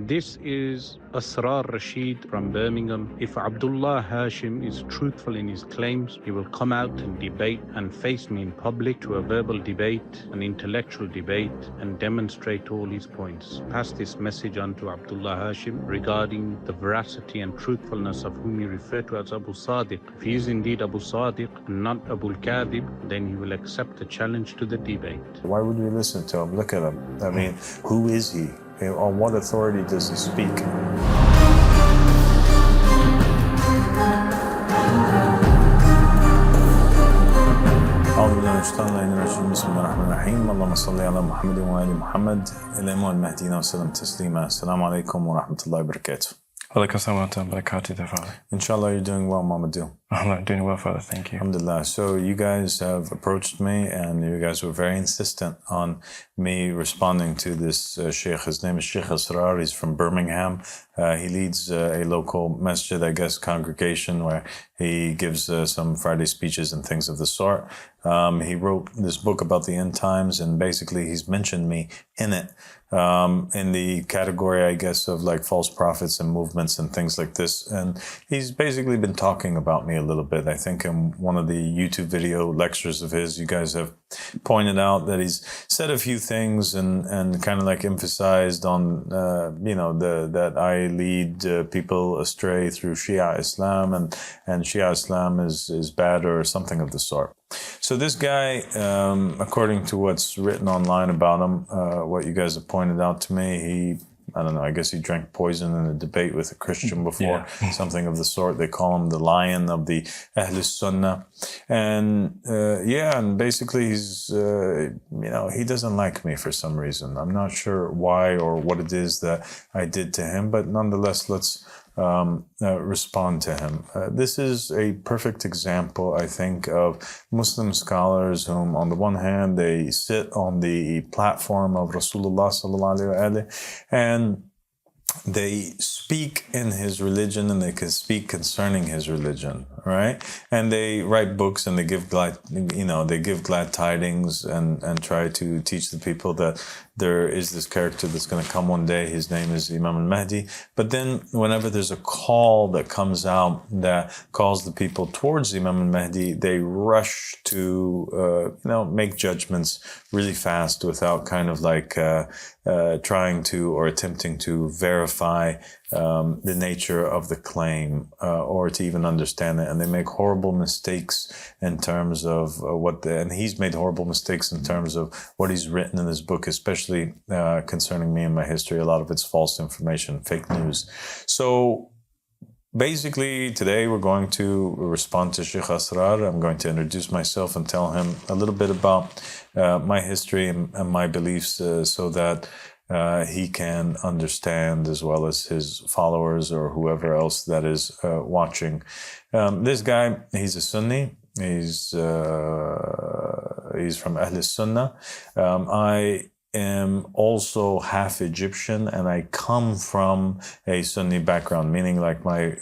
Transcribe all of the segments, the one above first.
This is Asrar Rashid from Birmingham. If Abdullah Hashem is truthful in his claims, he will come out and debate and face me in public to a verbal debate, an intellectual debate, and demonstrate all his points. Pass this message on to Abdullah Hashem regarding the veracity and truthfulness of whom you refer to as Abu Sadiq. If he is indeed Abu Sadiq and not Abu Kadib, then he will accept the challenge to the debate. Why would we listen to him? Look at him. I mean, who is he? On what authority does he speak? أعوذ بالله من الشيطان الرجيم بسم الله الرحمن الرحيم اللهم صل على محمد وآل محمد الإمام المهدي وسلم تسليما السلام عليكم ورحمة الله وبركاته. Inshallah, you're doing well, Mamadou. I'm doing well, Father. Thank you. Alhamdulillah. So you guys have approached me and you guys were very insistent on me responding to this sheikh. His name is Sheikh Asrar. He's from Birmingham. He leads a local masjid, I guess, congregation where he gives some Friday speeches and things of the sort. He wrote this book about the end times and basically he's mentioned me in it. In the category, I guess, of like false prophets and movements and things like this. And he's basically been talking about me a little bit. I think in one of the YouTube video lectures of his, you guys have pointed out that he's said a few things and kind of like emphasized on, that I lead people astray through Shia Islam and Shia Islam is bad or something of the sort. So this guy, according to what's written online about him, what you guys have pointed out to me, I guess he drank poison in a debate with a Christian before, something of the sort. They call him the lion of the Ahlul Sunnah. And and basically he's, he doesn't like me for some reason. I'm not sure why or what it is that I did to him, but nonetheless, let's respond to him. This is a perfect example, I think, of Muslim scholars whom, on the one hand, they sit on the platform of Rasulullah sallallahu alaihi wasallam, and they speak in his religion and they can speak concerning his religion, right? And they write books and they give glad tidings and try to teach the people that there is this character that's going to come one day. His name is Imam Mahdi. But then whenever there's a call that comes out that calls the people towards Imam Mahdi, they rush to, make judgments really fast without kind of like trying to or attempting to verify the nature of the claim or to even understand it. And they make horrible mistakes in terms of and he's made horrible mistakes in terms of what he's written in his book, especially concerning me and my history. A lot of it's false information, fake news. So basically, today we're going to respond to Sheikh Asrar. I'm going to introduce myself and tell him a little bit about my history and my beliefs so that he can understand, as well as his followers or whoever else that is watching. This guy, he's a Sunni. He's from Ahlul Sunnah. I am also half Egyptian and I come from a Sunni background, meaning like my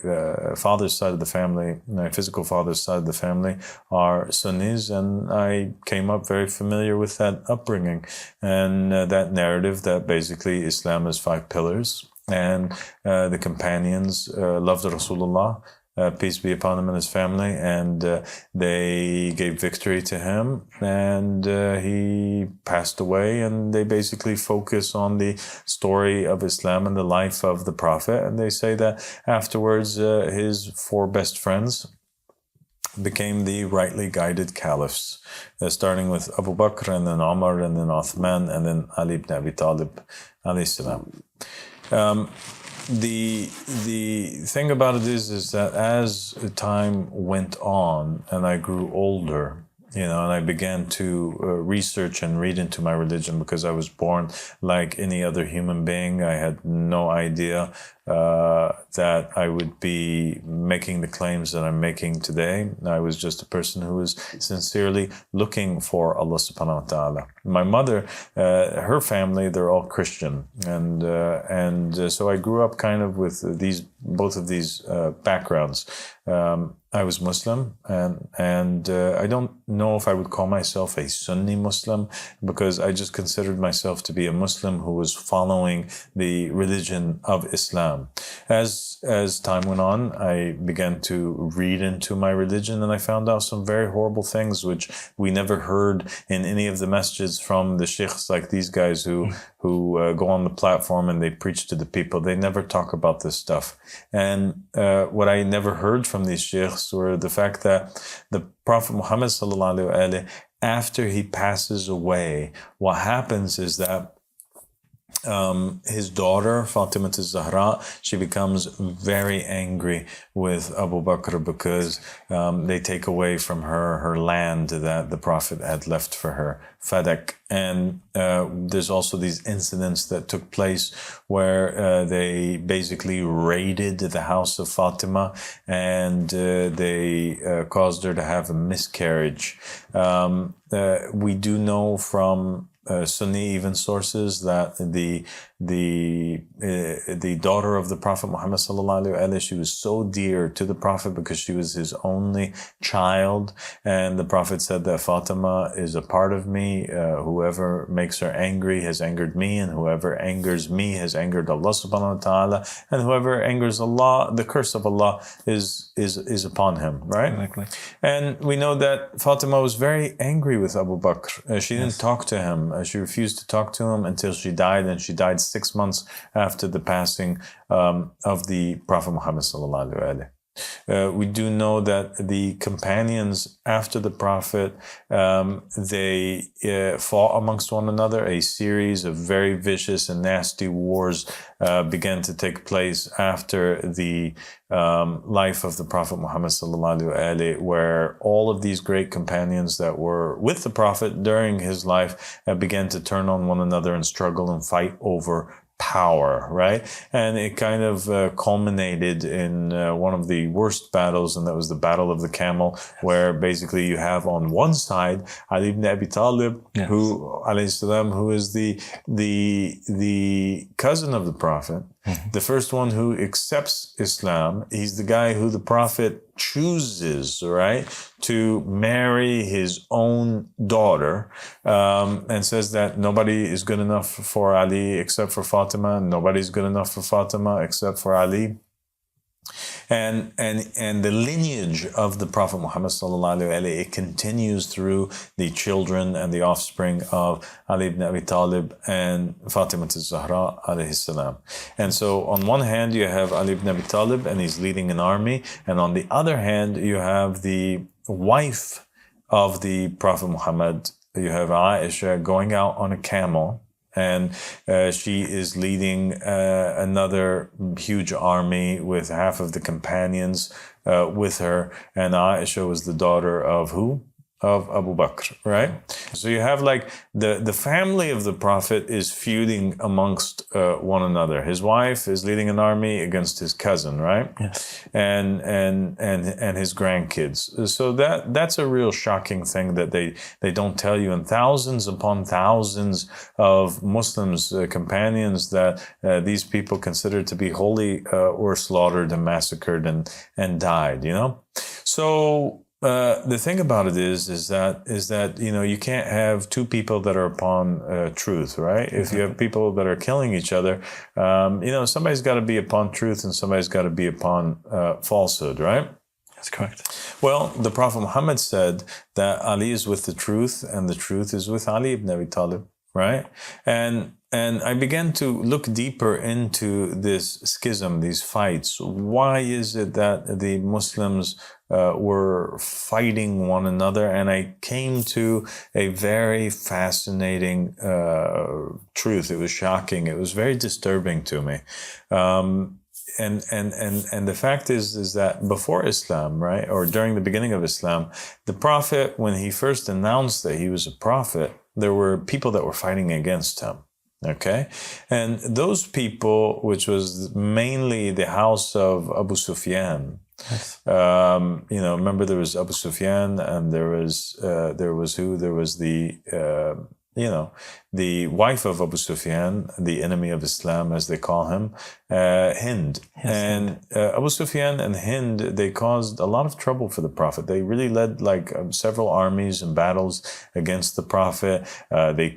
father's side of the family, my physical father's side of the family are Sunnis, and I came up very familiar with that upbringing and that narrative that basically Islam is 5 pillars and the companions loved Rasulullah, peace be upon him and his family, and they gave victory to him, and he passed away, and they basically focus on the story of Islam and the life of the Prophet, and they say that afterwards his 4 best friends became the rightly guided caliphs, starting with Abu Bakr and then Umar and then Uthman and then Ali ibn Abi Talib alayhi salam. The thing about it is that as time went on and I grew older, and I began to research and read into my religion, because I was born like any other human being. I had no idea that I would be making the claims that I'm making today. I was just a person who was sincerely looking for Allah subhanahu wa ta'ala. My mother, her family, they're all Christian, and so I grew up kind of with both of these backgrounds. I was Muslim, and I don't know if I would call myself a Sunni Muslim, because I just considered myself to be a Muslim who was following the religion of Islam. As time went on, I began to read into my religion, and I found out some very horrible things which we never heard in any of the messages from the sheikhs, like these guys who go on the platform and they preach to the people. They never talk about this stuff. And what I never heard from these sheikhs were the fact that the Prophet Muhammad sallallahu alaihi wasallam, after he passes away, what happens is that his daughter, Fatima al-Zahra, she becomes very angry with Abu Bakr because they take away from her land that the Prophet had left for her, Fadak. And there's also these incidents that took place where they basically raided the house of Fatima, and they caused her to have a miscarriage. We do know from Sunni even sources that the daughter of the Prophet Muhammad sallallahu alaihi wasallam, she was so dear to the Prophet because she was his only child, and the Prophet said that Fatima is a part of me. Whoever makes her angry has angered me, and whoever angers me has angered Allah subhanahu wa ta'ala, and whoever angers Allah, the curse of Allah is upon him, right? Exactly. And we know that Fatima was very angry with Abu Bakr. She didn't talk to him. She refused to talk to him until she died, and she died 6 months after the passing of the Prophet Muhammad sallallahu alaihi wasallam. We do know that the companions after the Prophet, they fought amongst one another. A series of very vicious and nasty wars began to take place after the life of the Prophet Muhammad sallallahu alaihi wasallam, where all of these great companions that were with the Prophet during his life began to turn on one another and struggle and fight over power, right? And it kind of culminated in one of the worst battles, and that was the Battle of the Camel, where basically you have on one side Ali ibn Abi Talib, who alayhi salam, who is the cousin of the Prophet, the first one who accepts Islam. He's the guy who the Prophet chooses, right, to marry his own daughter, and says that nobody is good enough for Ali except for Fatima, and nobody's good enough for Fatima except for Ali. And the lineage of the Prophet Muhammad sallallahu alaihi wasallam, it continues through the children and the offspring of Ali ibn Abi Talib and Fatima al-Zahra alayhi salam. And so on one hand you have Ali ibn Abi Talib, and he's leading an army, and on the other hand you have the wife of the Prophet Muhammad, you have Aisha, going out on a camel. And she is leading another huge army with half of the companions with her. And Aisha was the daughter of who? Of Abu Bakr, right? So you have like the family of the Prophet is feuding amongst one another. His wife is leading an army against his cousin, right? Yes. And his grandkids. So that's a real shocking thing that they don't tell you. And thousands upon thousands of Muslims, companions that these people considered to be holy, were slaughtered and massacred and died, you know? So the thing about it is that you know, you can't have two people that are upon truth, right? If you have people that are killing each other, you know, somebody's got to be upon truth and somebody's got to be upon falsehood, right? That's correct. Well, the Prophet Muhammad said that Ali is with the truth and the truth is with Ali ibn Abi Talib, right? And I began to look deeper into this schism, these fights. Why is it that the Muslims were fighting one another? And I came to a very fascinating truth. It was shocking. It was very disturbing to me. And the fact is that before Islam, right, or during the beginning of Islam, the Prophet, when he first announced that he was a prophet, there were people that were fighting against him. Okay. And those people, which was mainly the house of Abu Sufyan. Yes. You know, remember there was Abu Sufyan, and there was who? There was the the wife of Abu Sufyan, the enemy of Islam, as they call him, Hind. Yes, and Abu Sufyan and Hind, they caused a lot of trouble for the Prophet. They really led several armies and battles against the Prophet. They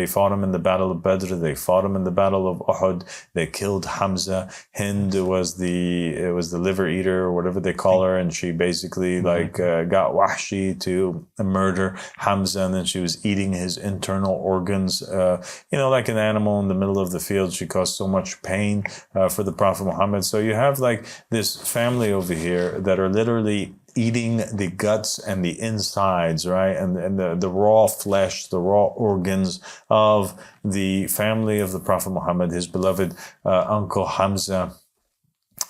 fought him in the Battle of Badr. They fought him in the Battle of Uhud. They killed Hamza. Hind was the liver eater, or whatever they call her, and she basically got Wahshi to murder Hamza, and then she was eating his internal organs, like an animal in the middle of the field. She caused so much pain for the Prophet Muhammad. So you have this family over here that are literally eating the guts and the insides, right? And the raw flesh, the raw organs of the family of the Prophet Muhammad, his beloved uncle Hamza,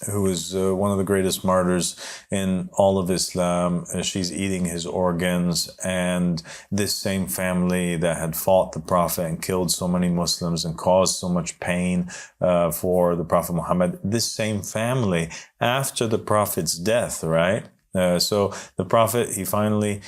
who is one of the greatest martyrs in all of Islam. She's eating his organs. And this same family that had fought the Prophet and killed so many Muslims and caused so much pain for the Prophet Muhammad, this same family, after the Prophet's death, right? So the Prophet, he finally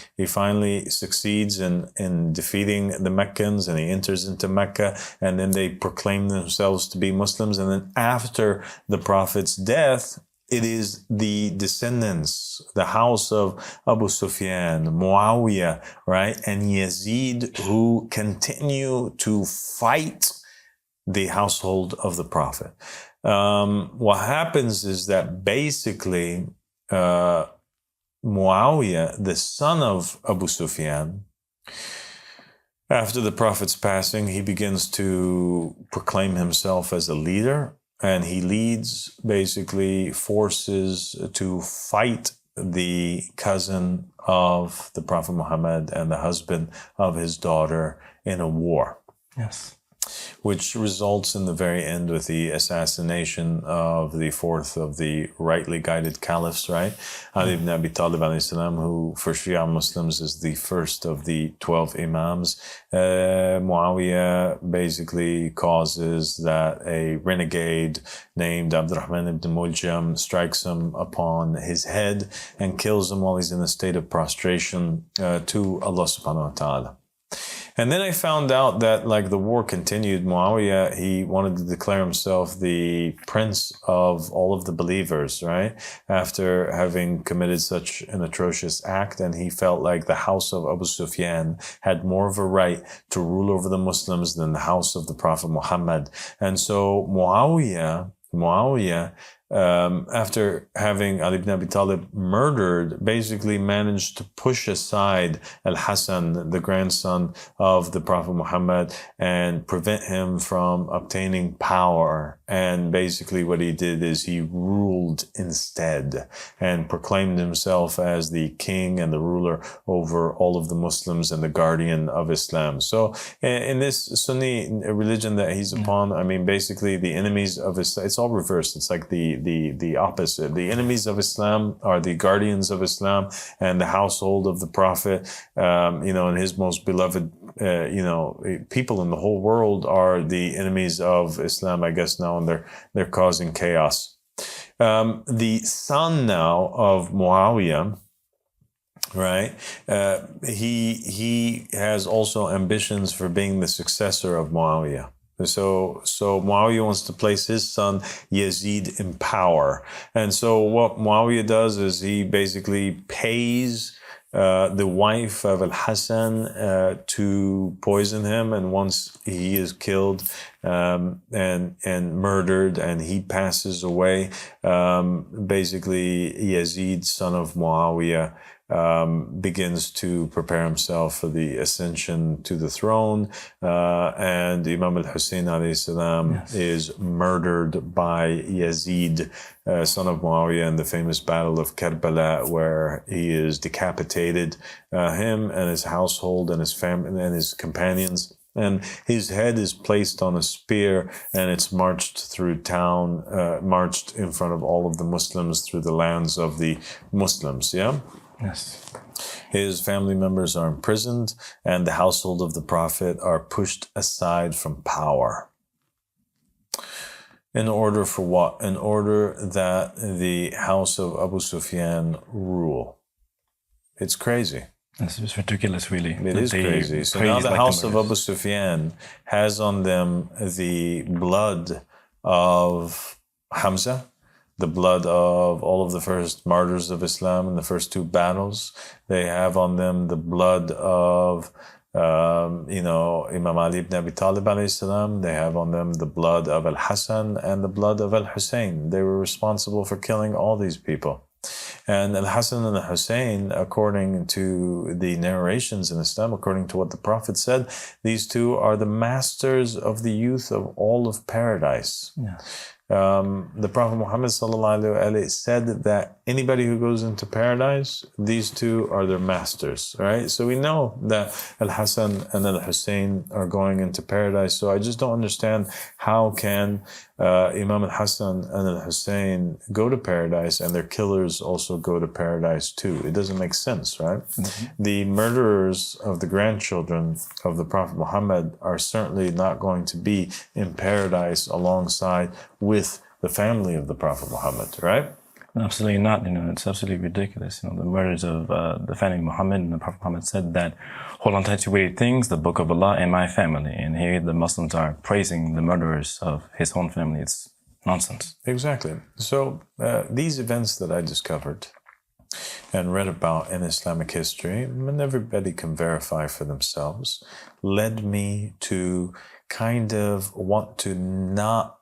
succeeds in defeating the Meccans, and he enters into Mecca, and then they proclaim themselves to be Muslims. And then after the Prophet's death, it is the descendants, the house of Abu Sufyan, Muawiyah, right, and Yazid, who continue to fight the household of the Prophet. What happens is that basically, Muawiyah, the son of Abu Sufyan, after the Prophet's passing, he begins to proclaim himself as a leader, and he leads basically forces to fight the cousin of the Prophet Muhammad and the husband of his daughter in a war. Yes. Which results in the very end with the assassination of the fourth of the rightly guided caliphs, right? Ali ibn Abi Talib alayhi salam, who for Shia Muslims is the first of the 12 Imams. Muawiyah basically causes that a renegade named Abdurrahman ibn Muljam strikes him upon his head and kills him while he's in a state of prostration to Allah subhanahu wa ta'ala. And then I found out that the war continued. Muawiyah, he wanted to declare himself the prince of all of the believers, right? After having committed such an atrocious act, and he felt like the house of Abu Sufyan had more of a right to rule over the Muslims than the house of the Prophet Muhammad. And so Muawiyah, after having Ali ibn Abi Talib murdered, basically managed to push aside Al-Hassan, the grandson of the Prophet Muhammad, and prevent him from obtaining power. And basically what he did is he ruled instead and proclaimed himself as the king and the ruler over all of the Muslims and the guardian of Islam. So in this Sunni religion that he's upon, I mean, basically the enemies of Islam, it's all reversed. It's like the opposite. The enemies of Islam are the guardians of Islam, and the household of the Prophet, and his most beloved, people in the whole world are the enemies of Islam, I guess now, and they're causing chaos. The son now of Muawiyah, right? He has also ambitions for being the successor of Muawiyah. So Muawiyah wants to place his son Yazid in power. And so what Muawiyah does is he basically pays the wife of Al-Hassan to poison him. And once he is killed and murdered and he passes away, basically Yazid, son of Muawiyah, begins to prepare himself for the ascension to the throne, and Imam al-Hussein alayhi salam is murdered by Yazid, son of Muawiyah, in the famous battle of Karbala, where he is decapitated, him and his household and his family and his companions. And his head is placed on a spear, and it's marched through town, marched in front of all of the Muslims through the lands of the Muslims, yeah? Yes. His family members are imprisoned, and the household of the Prophet are pushed aside from power. In order for what? In order that the house of Abu Sufyan rule. It's crazy. It's ridiculous, really. It is crazy. So now the house of Abu Sufyan has on them the blood of Hamza, the blood of all of the first martyrs of Islam in the first two battles. They have on them the blood of Imam Ali ibn Abi Talib alayhi salam. They have on them the blood of Al-Hassan and the blood of Al-Hussein. They were responsible for killing all these people. And Al-Hassan and Al-Hussein, according to the narrations in Islam, according to what the Prophet said, these two are the masters of the youth of all of paradise. Yeah. The Prophet Muhammad said that anybody who goes into paradise, these two are their masters, right? So we know that Al-Hassan and Al-Hussein are going into paradise. So I just don't understand how can Imam Al-Hassan and Al-Hussein go to paradise and their killers also go to paradise too. It doesn't make sense, right? Mm-hmm. The murderers of the grandchildren of the Prophet Muhammad are certainly not going to be in paradise alongside with the family of the Prophet Muhammad, right? Absolutely not. It's absolutely ridiculous. The murders of the family of Muhammad, and the Prophet Muhammad said that, hold on tight to weighty things, the book of Allah and my family. And here the Muslims are praising the murderers of his own family. It's nonsense. Exactly. So these events that I discovered and read about in Islamic history, and everybody can verify for themselves, led me to kind of want to not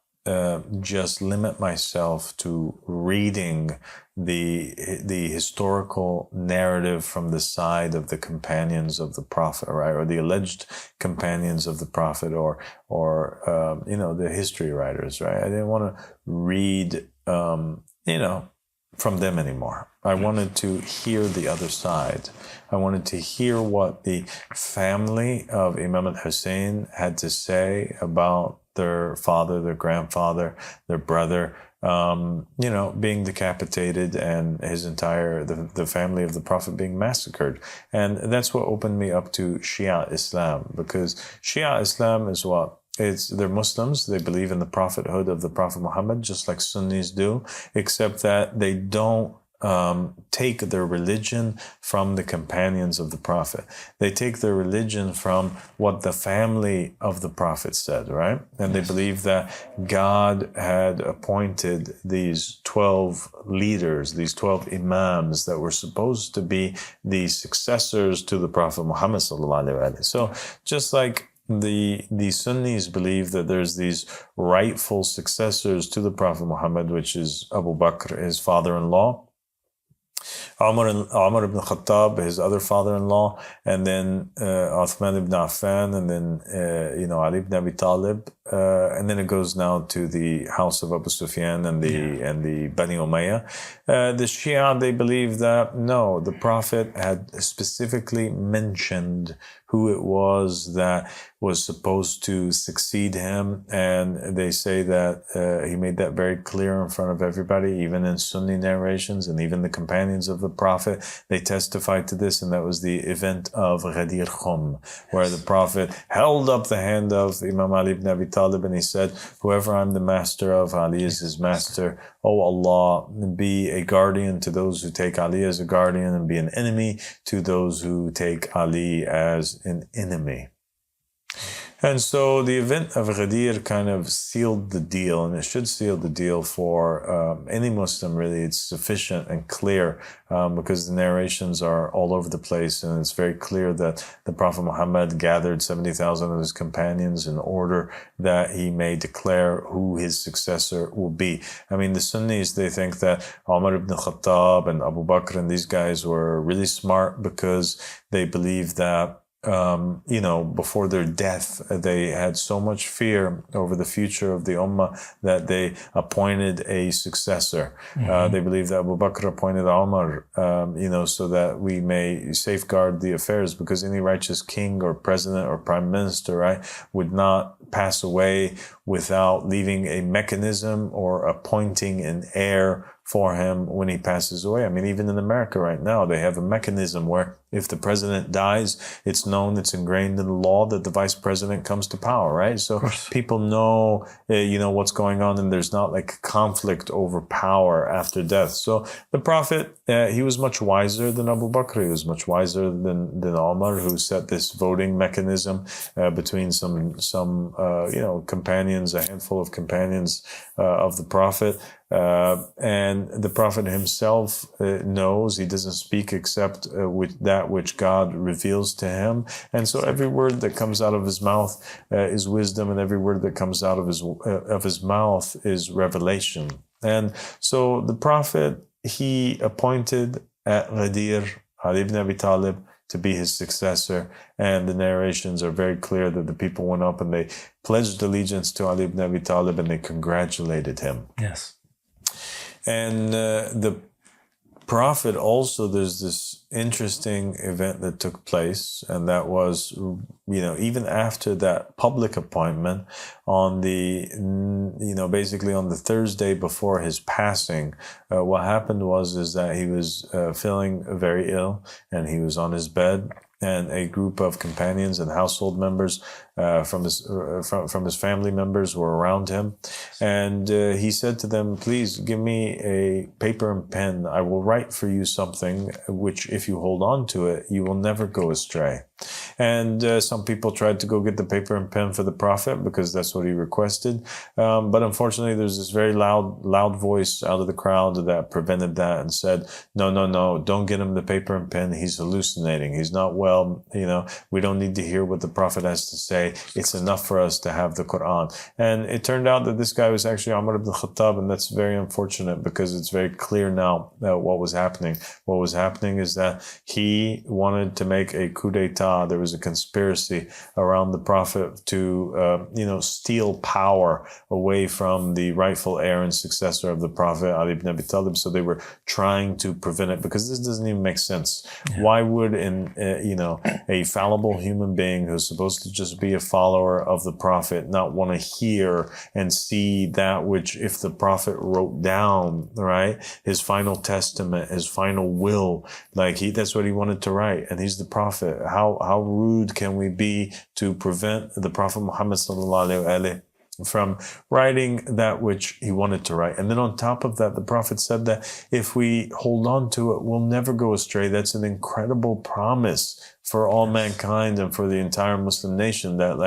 just limit myself to reading the historical narrative from the side of the companions of the Prophet, right, or the alleged companions of the Prophet, or the history writers, right. I didn't want to read, from them anymore. I wanted to hear the other side. I wanted to hear what the family of Imam al-Hussein had to say about their father, their grandfather, their brother, being decapitated, and his entire, the family of the Prophet being massacred. And that's what opened me up to Shia Islam, because Shia Islam is what? They're Muslims. They believe in the prophethood of the Prophet Muhammad, just like Sunnis do, except that they don't take their religion from the companions of the Prophet. They take their religion from what the family of the Prophet said, right? And they believe that God had appointed these 12 leaders, these 12 Imams that were supposed to be the successors to the Prophet Muhammad sallallahu alaihi wasallam. So just like the Sunnis believe that there's these rightful successors to the Prophet Muhammad, which is Abu Bakr, his father-in-law, Umar ibn Khattab, his other father-in-law, and then Uthman ibn Affan, and then Ali ibn Abi Talib, and then it goes now to the house of Abu Sufyan and the Bani Umayyah. The Shia, they believe that no, the Prophet had specifically mentioned who it was that was supposed to succeed him, and they say that he made that very clear in front of everybody, even in Sunni narrations, and even the companions of the Prophet, they testified to this, and that was the event of Ghadir Khum, where the Prophet held up the hand of Imam Ali ibn Abi Talib, and he said, whoever I'm the master of, Ali is his master. Oh Allah, be a guardian to those who take Ali as a guardian, and be an enemy to those who take Ali as an enemy. And so the event of Ghadir kind of sealed the deal, and it should seal the deal for any Muslim, really. It's sufficient and clear because the narrations are all over the place, and it's very clear that the Prophet Muhammad gathered 70,000 of his companions in order that he may declare who his successor will be. I mean, the Sunnis, they think that Umar ibn Khattab and Abu Bakr and these guys were really smart because they believe that before their death, they had so much fear over the future of the Ummah that they appointed a successor. Mm-hmm. They believe that Abu Bakr appointed Umar, so that we may safeguard the affairs, because any righteous king or president or prime minister, right, would not pass away without leaving a mechanism or appointing an heir for him when he passes away. I mean, even in America right now, they have a mechanism where if the president dies, it's known, it's ingrained in the law that the vice president comes to power, right? So people know, what's going on, and there's not like conflict over power after death. So the Prophet, he was much wiser than Abu Bakr. He was much wiser than Umar, who set this voting mechanism between some companions, a handful of companions of the Prophet. And the Prophet himself knows, he doesn't speak except with that which God reveals to him. And so every word that comes out of his mouth is wisdom, and every word that comes out of his mouth is revelation. And so the Prophet, he appointed Ghadir, Ali ibn Abi Talib, to be his successor. And the narrations are very clear that the people went up and they pledged allegiance to Ali ibn Abi Talib and they congratulated him. Yes. And the Prophet also, there's this interesting event that took place, and that was, even after that public appointment, on the, basically on the Thursday before his passing, what happened is that he was feeling very ill, and he was on his bed, and a group of companions and household members from his family members were around him, and he said to them, "Please give me a paper and pen. I will write for you something which, if you hold on to it, you will never go astray." And some people tried to go get the paper and pen for the Prophet because that's what he requested. But unfortunately, there's this very loud voice out of the crowd that prevented that and said, no, don't get him the paper and pen. He's hallucinating. He's not well. We don't need to hear what the Prophet has to say. It's enough for us to have the Quran. And it turned out that this guy was actually Umar ibn Khattab, and that's very unfortunate because it's very clear now what was happening. What was happening is that he wanted to make a coup d'etat. There was a conspiracy around the Prophet to, steal power away from the rightful heir and successor of the Prophet, Ali ibn Abi Talib. So they were trying to prevent it because this doesn't even make sense. Yeah. Why would a fallible human being who's supposed to just be a follower of the Prophet not want to hear and see that which, if the Prophet wrote down, right, his final testament, his final will, that's what he wanted to write, and he's the Prophet. How rude can we be to prevent the Prophet Muhammad sallallahu alaihi from writing that which he wanted to write? And then on top of that, the Prophet said that if we hold on to it, we'll never go astray. That's an incredible promise for all mankind and for the entire Muslim nation, that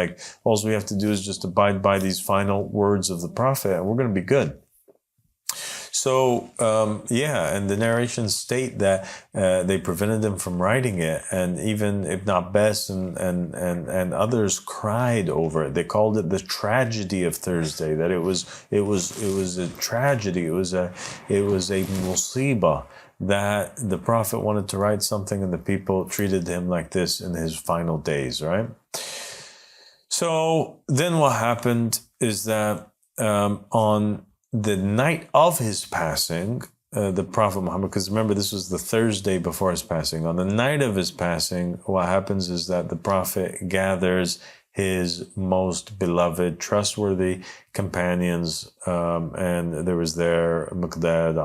all we have to do is just abide by these final words of the Prophet and we're going to be good. So, and the narrations state that they prevented them from writing it, and even Ibn Abbas and others cried over it. They called it the tragedy of Thursday. That it was a tragedy. It was a musibah that the Prophet wanted to write something, and the people treated him like this in his final days. Right. So then, what happened is that on the night of his passing, the Prophet Muhammad, because remember, this was the Thursday before his passing. On the night of his passing, what happens is that the Prophet gathers his most beloved, trustworthy companions, and there was there Miqdad,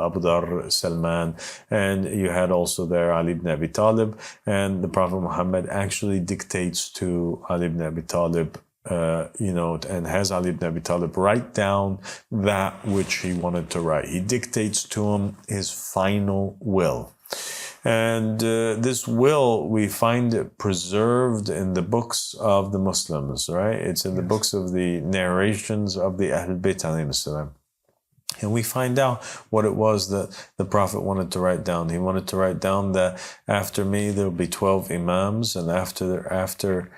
Abu Dhar, Salman, and you had also there Ali ibn Abi Talib, and the Prophet Muhammad actually dictates to Ali ibn Abi Talib, and has Ali ibn Abi Talib write down that which he wanted to write. He dictates to him his final will. And this will, we find it preserved in the books of the Muslims, right? It's in the books of the narrations of the Ahlul Bayt alayhim salam. And we find out what it was that the Prophet wanted to write down. He wanted to write down that after me, there'll be 12 Imams, and after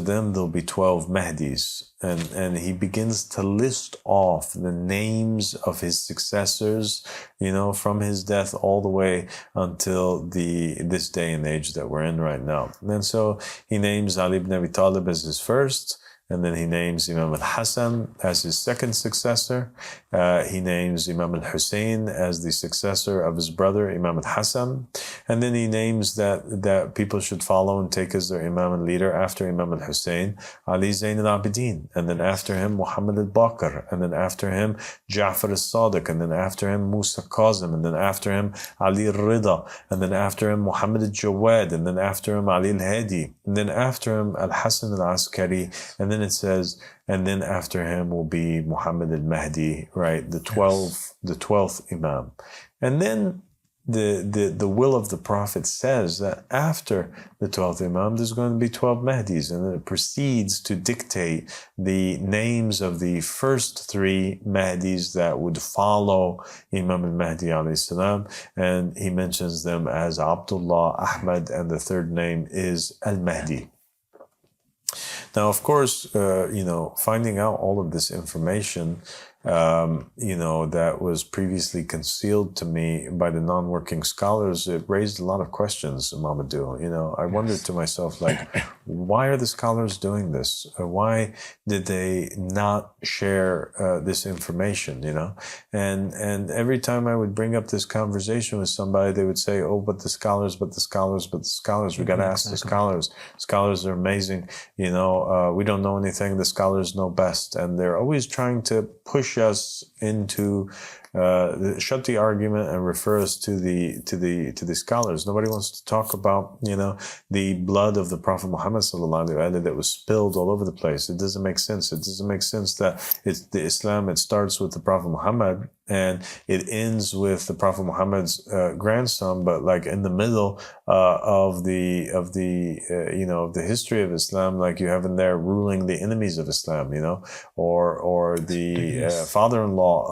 them, there'll be 12 Mahdis. And he begins to list off the names of his successors, from his death all the way until this day and age that we're in right now. And so he names Ali ibn Abi Talib as his first, and then he names Imam al-Hassan as his second successor. He names Imam al-Hussein as the successor of his brother, Imam al-Hassan. And then he names that people should follow and take as their Imam and leader after Imam al-Hussein, Ali Zayn al-Abidin. And then after him, Muhammad al-Baqir. And then after him, Ja'far al-Sadiq. And then after him, Musa Kazim. And then after him, Ali al-Rida. And then after him, Muhammad al-Jawad. And then after him, Ali al-Hadi. And then after him, Al-Hasan al-Askari. And then it says, and then after him will be Muhammad al-Mahdi, right? The 12th Imam. And then the will of the Prophet says that after the 12th Imam, there's going to be 12 Mahdis, and then it proceeds to dictate the names of the first 3 Mahdis that would follow Imam al-Mahdi alayhi salam, and he mentions them as Abdullah, Ahmad, and the third name is al-Mahdi. Now, of course, finding out all of this information, that was previously concealed to me by the non-working scholars, it raised a lot of questions, Mamadou. I wondered to myself, why are the scholars doing this? Why did they not share this information, And every time I would bring up this conversation with somebody, they would say, oh, but the scholars, we got to ask the scholars. Scholars are amazing, we don't know anything, the scholars know best. And they're always trying to push us into shut the argument and refer us to the scholars. Nobody wants to talk about the blood of the Prophet Muhammad that was spilled all over the place. It doesn't make sense. It doesn't make sense that it's the Islam. It starts with the Prophet Muhammad and it ends with the Prophet Muhammad's grandson, but in the middle of the history of Islam, you have in there ruling the enemies of Islam, or the fathers-in-law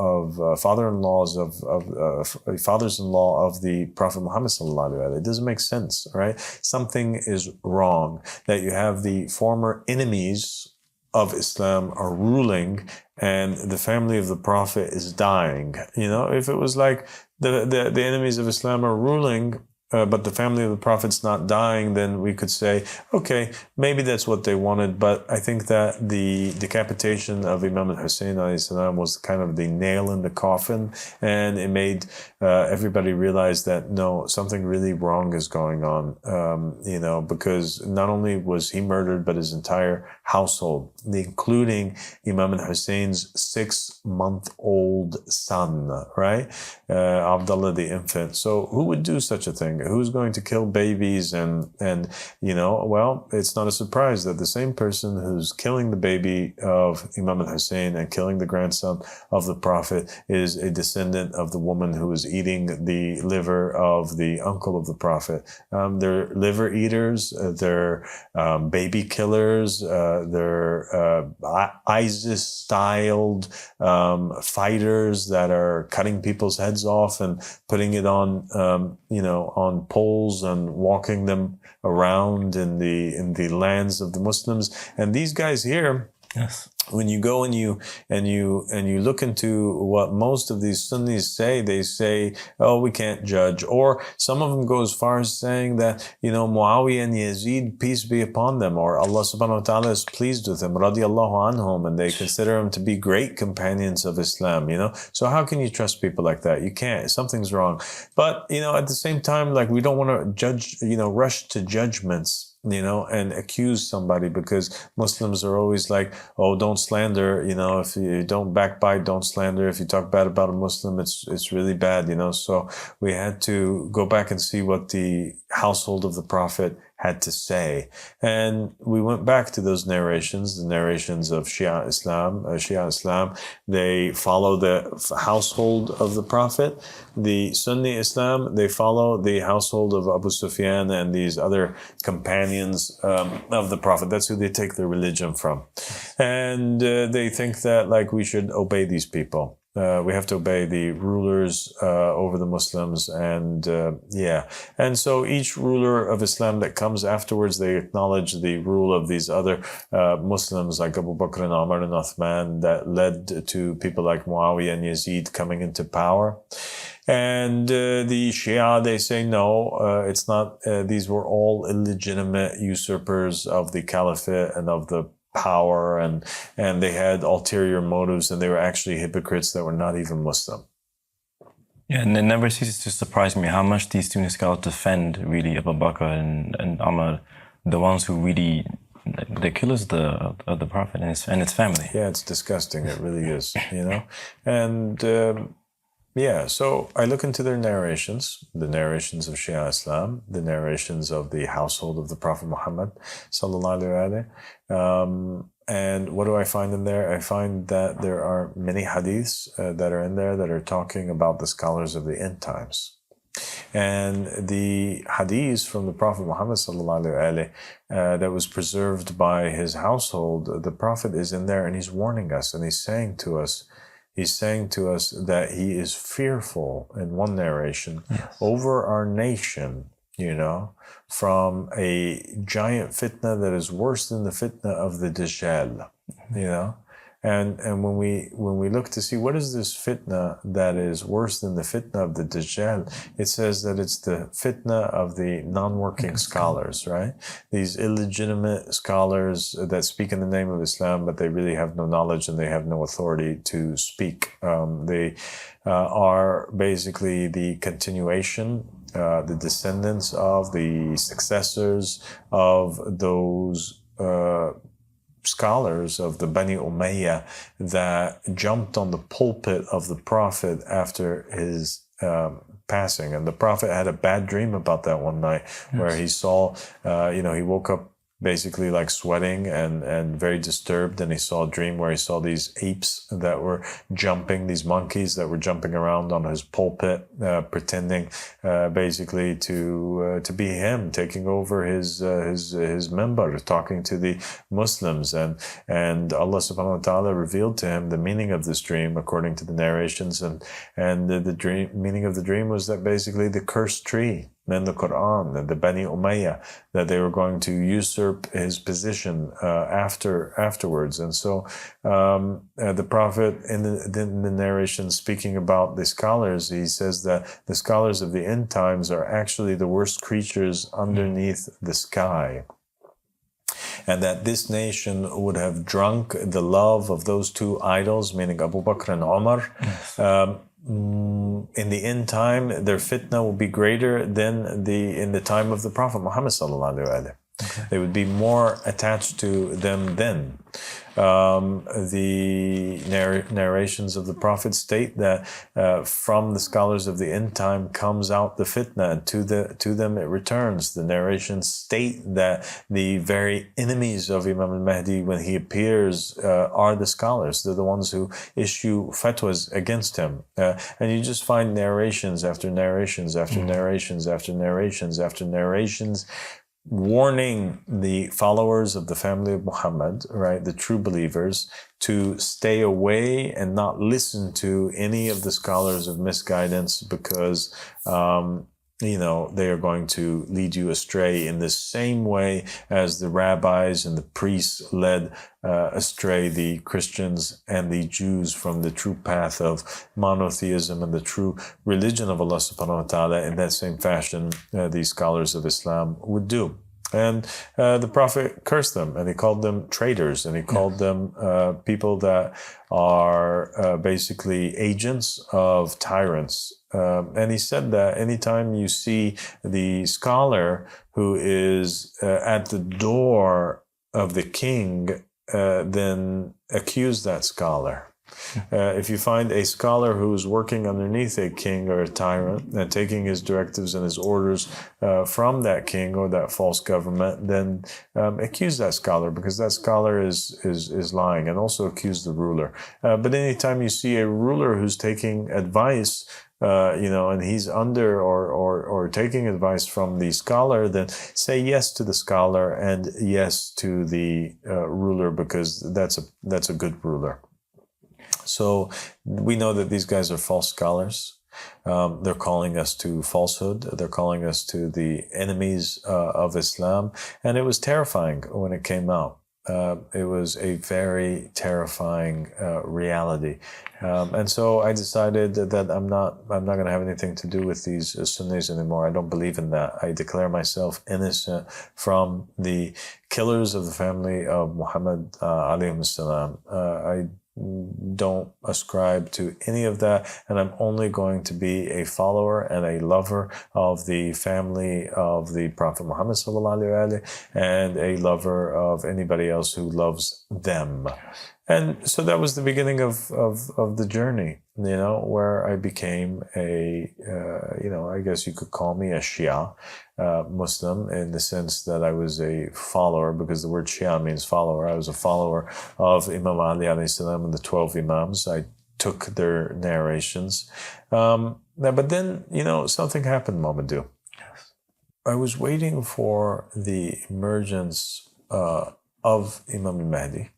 of the Prophet Muhammad sallallahu alaihi wasallam. It doesn't make sense, right? Something is wrong that you have the former enemies of Islam are ruling and the family of the Prophet is dying. If it was the enemies of Islam are ruling, but the family of the Prophet's not dying, then we could say, okay, maybe that's what they wanted. But I think that the decapitation of Imam al-Hussein alayhi salam was kind of the nail in the coffin, and it made everybody realize that no, something really wrong is going on, because not only was he murdered, but his entire household, including Imam al-Hussein's 6-month-old son, right? Abdullah the infant. So who would do such a thing? Who's going to kill babies? And well, it's not a surprise that the same person who's killing the baby of Imam al-Hussein and killing the grandson of the Prophet is a descendant of the woman who was eating the liver of the uncle of the Prophet. They're liver eaters, they're baby killers, they're ISIS-styled fighters that are cutting people's heads off and putting it on, on poles and walking them around in the lands of the Muslims. And these guys here, yes, when you go and you look into what most of these Sunnis say, they say, oh, we can't judge. Or some of them go as far as saying that, Muawiyah and Yazid, peace be upon them, or Allah subhanahu wa ta'ala is pleased with them, radiyallahu anhum, and they consider them to be great companions of Islam, So how can you trust people like that? You can't. Something's wrong. But, at the same time, we don't want to judge, rush to judgments, and accuse somebody, because Muslims are always like, oh, don't slander, if you don't backbite, don't slander. If you talk bad about a Muslim, it's really bad, So we had to go back and see what the household of the Prophet had to say. And we went back to those narrations, the narrations of Shia Islam. They follow the household of the Prophet. The Sunni Islam, they follow the household of Abu Sufyan and these other companions of the Prophet. That's who they take their religion from. And they think that we should obey these people. We have to obey the rulers over the Muslims, and and so each ruler of Islam that comes afterwards, they acknowledge the rule of these other Muslims like Abu Bakr and Umar and Uthman that led to people like Muawiyah and Yazid coming into power. And the Shia, they say no, it's not. These were all illegitimate usurpers of the caliphate and of the power, and they had ulterior motives, and they were actually hypocrites that were not even Muslim. Yeah, and it never ceases to surprise me how much these Sunni scholars defend really Abu Bakr and Umar, the ones who really, the killers of the Prophet and his family. Yeah, it's disgusting. It really is, you know. And yeah, so I look into their narrations, the narrations of Shia Islam, the narrations of the household of the Prophet Muhammad, sallallahu alaihi wasallam. And what do I find in there? I find that there are many hadiths that are in there that are talking about the scholars of the end times. And the hadiths from the Prophet Muhammad sallallahu alaihi wasallam that was preserved by his household, the Prophet is in there and he's warning us, and he's saying to us that he is fearful in one narration over our nation, you know, from a giant fitna that is worse than the fitna of the Dajjal, you know. And when we look to see what is this fitna that is worse than the fitna of the Dajjal, it says that it's the fitna of the non-working scholars, right? These illegitimate scholars that speak in the name of Islam, but they really have no knowledge and they have no authority to speak. They are basically the continuation, the descendants of the successors of those scholars of the Bani Umayyah that jumped on the pulpit of the Prophet after his passing. And the Prophet had a bad dream about that one night, where he saw, he woke up basically like sweating and very disturbed, and he saw a dream where he saw these apes that were jumping, these monkeys that were jumping around on his pulpit, pretending basically to be him, taking over his minbar, talking to the Muslims, and Allah subhanahu wa ta'ala revealed to him the meaning of this dream according to the narrations, and the meaning of the dream was that basically the cursed tree in the Quran, the Bani Umayyah, that they were going to usurp his position afterwards. And so the Prophet, in the narration speaking about the scholars, he says that the scholars of the end times are actually the worst creatures underneath the sky. And that this nation would have drunk the love of those two idols, meaning Abu Bakr and Umar. In the end time, their fitna will be greater than in the time of the Prophet Muhammad sallallahu alaihi wasallam. Okay. They would be more attached to them then. The narrations of the Prophet state that from the scholars of the end time comes out the fitna, and to them it returns. The narrations state that the very enemies of Imam al-Mahdi, when he appears, are the scholars. They're the ones who issue fatwas against him. And you just find narrations after narrations after narrations after narrations after narrations, warning the followers of the family of Muhammad, right, the true believers, to stay away and not listen to any of the scholars of misguidance, because they are going to lead you astray in the same way as the rabbis and the priests led astray the Christians and the Jews from the true path of monotheism and the true religion of Allah subhanahu wa ta'ala. In that same fashion, these scholars of Islam would do. And the Prophet cursed them, and he called them traitors, and he called them people that are basically agents of tyrants. And he said that anytime you see the scholar who is at the door of the king, then accuse that scholar. If you find a scholar who is working underneath a king or a tyrant and taking his directives and his orders from that king or that false government, then accuse that scholar, because that scholar is lying, and also accuse the ruler. But anytime you see a ruler who's taking advice, and he's under or taking advice from the scholar, then say yes to the scholar and yes to the ruler, because that's a good ruler. So we know that these guys are false scholars. They're calling us to falsehood. They're calling us to the enemies of Islam. And it was terrifying when it came out. It was a very terrifying reality. And so I decided that I'm not going to have anything to do with these Sunnis anymore. I don't believe in that. I declare myself innocent from the killers of the family of Muhammad alayhi salam. I don't ascribe to any of that, and I'm only going to be a follower and a lover of the family of the Prophet Muhammad sallallahu alaihi wasallam, and a lover of anybody else who loves them. And so that was the beginning of the journey, where I became a, I guess you could call me a Shia Muslim, in the sense that I was a follower, because the word Shia means follower. I was a follower of Imam Ali alayhi salam and the 12 Imams. I took their narrations. But then, something happened, Mamadou. Yes. I was waiting for the emergence of Imam al-Mahdi.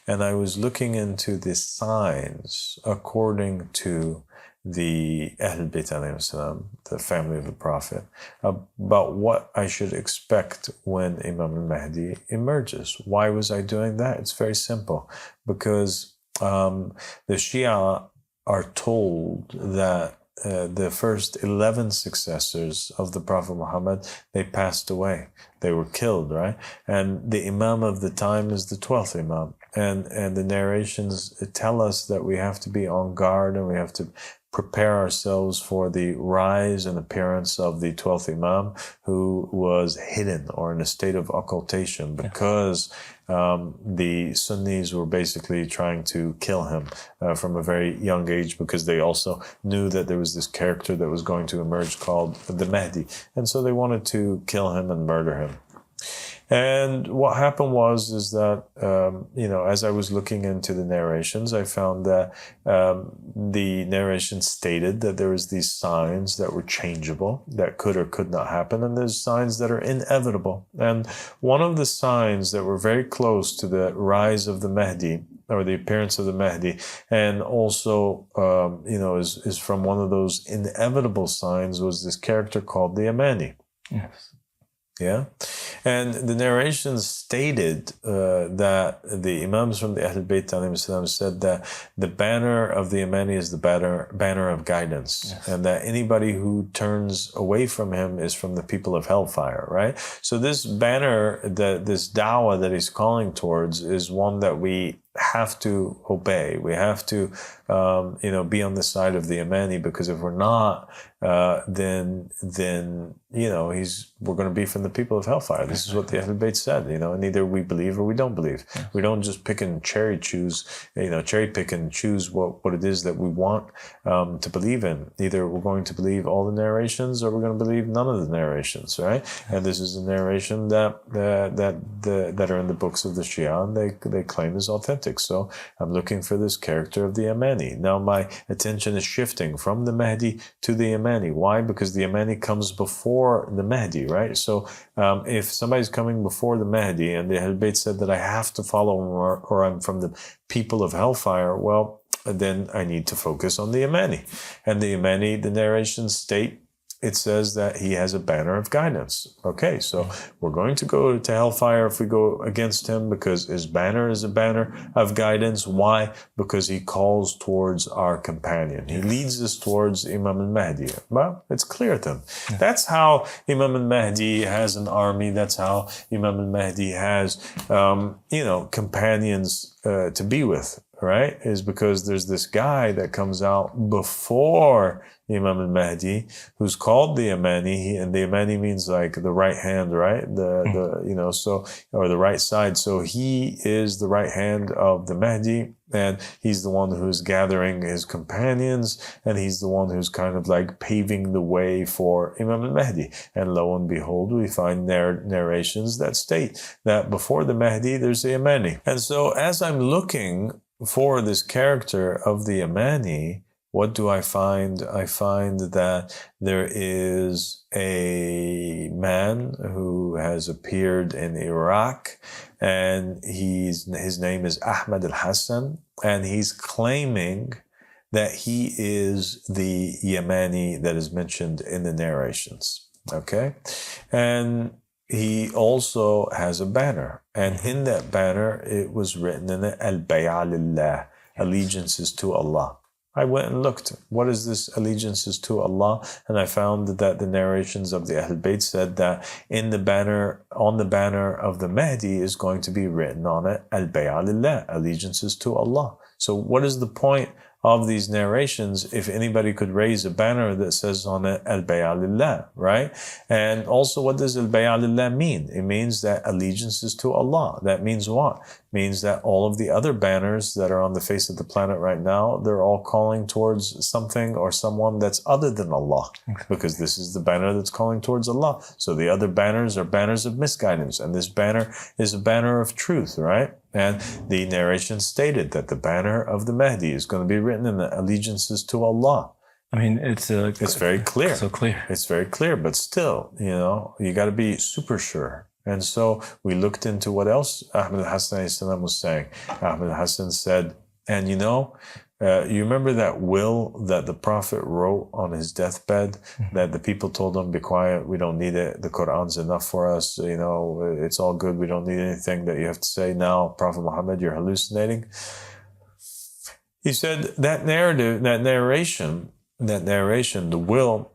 And I was looking into the signs according to the Ahlul Bayt alayhi salam, the family of the Prophet, about what I should expect when Imam al-Mahdi emerges. Why was I doing that? It's very simple. Because the Shia are told that the first 11 successors of the Prophet Muhammad, they passed away. They were killed, right? And the Imam of the time is the 12th Imam. And the narrations tell us that we have to be on guard, and we have to prepare ourselves for the rise and appearance of the 12th Imam, who was hidden or in a state of occultation, because the Sunnis were basically trying to kill him from a very young age, because they also knew that there was this character that was going to emerge called the Mahdi. And so they wanted to kill him and murder him. And what happened is that, as I was looking into the narrations, I found that the narration stated that there was these signs that were changeable, that could or could not happen, and there's signs that are inevitable. And one of the signs that were very close to the rise of the Mahdi, or the appearance of the Mahdi, and also, is from one of those inevitable signs, was this character called the Yamani. Yes. Yeah. And the narrations stated that the Imams from the Ahlul Bayt alayhi salam said that the banner of the Yamani is the banner of guidance. Yes. And that anybody who turns away from him is from the people of hellfire, right? So this banner, this da'wah that he's calling towards, is one that we have to obey. We have to, be on the side of the Yamani, because if we're not, then we're going to be from the people of hellfire. This is what the Ahlul Bayt said, and either we believe or we don't believe. Yes. We don't just pick and cherry pick and choose what it is that we want to believe in. Either we're going to believe all the narrations, or we're going to believe none of the narrations, right? Yes. And this is a narration that are in the books of the Shia, and they claim is authentic. So I'm looking for this character of the Yamani. Now my attention is shifting from the Mahdi to the Yamani. Why? Because the Yamani comes before the Mahdi, right? So if somebody's coming before the Mahdi, and the Ahlul Bayt said that I have to follow him, or I'm from the people of hellfire, well, then I need to focus on the Yamani. And the Yamani, the narrations state, it says that he has a banner of guidance. Okay, so we're going to go to hellfire if we go against him, because his banner is a banner of guidance. Why? Because he calls towards our companion. He leads us towards Imam al-Mahdi. Well, it's clear then. Yeah. That's how Imam al-Mahdi has an army. That's how Imam al-Mahdi has, companions to be with, right? Is because there's this guy that comes out before Imam al-Mahdi, who's called the Yamani, and the Yamani means like the right hand, right? Or the right side. So he is the right hand of the Mahdi, and he's the one who's gathering his companions, and he's the one who's kind of like paving the way for Imam al-Mahdi. And lo and behold, we find narrations that state that before the Mahdi, there's the Yamani. And so as I'm looking for this character of the Yamani, what do I find? I find that there is a man who has appeared in Iraq, and his name is Ahmad al-Hassan, and he's claiming that he is the Yamani that is mentioned in the narrations. Okay? And he also has a banner. And in that banner, it was written in it, Al-Bay'a lillah, allegiances to Allah. I went and looked, what is this allegiances to Allah? And I found that the narrations of the Ahlul Bayt said that in the banner, on the banner of the Mahdi is going to be written on it, Al-Bay'a lillah, allegiances to Allah. So what is the point of these narrations if anybody could raise a banner that says on it Al-Bay'a lillah, right? And also, what does Al-Bay'a lillah mean? It means that allegiance is to Allah. That means what? It means that all of the other banners that are on the face of the planet right now, they're all calling towards something or someone that's other than Allah, because this is the banner that's calling towards Allah. So the other banners are banners of misguidance, and this banner is a banner of truth, right? And the narration stated that the banner of the Mahdi is going to be written in the allegiances to Allah. I mean, it's very clear. So clear. It's very clear, but still, you got to be super sure. And so we looked into what else Ahmed al-Hassan was saying. Ahmed al-Hassan said, and you remember that will that the Prophet wrote on his deathbed, that the people told him, be quiet, we don't need it, the Quran's enough for us, it's all good, we don't need anything that you have to say now, Prophet Muhammad, you're hallucinating. He said that narration, the will,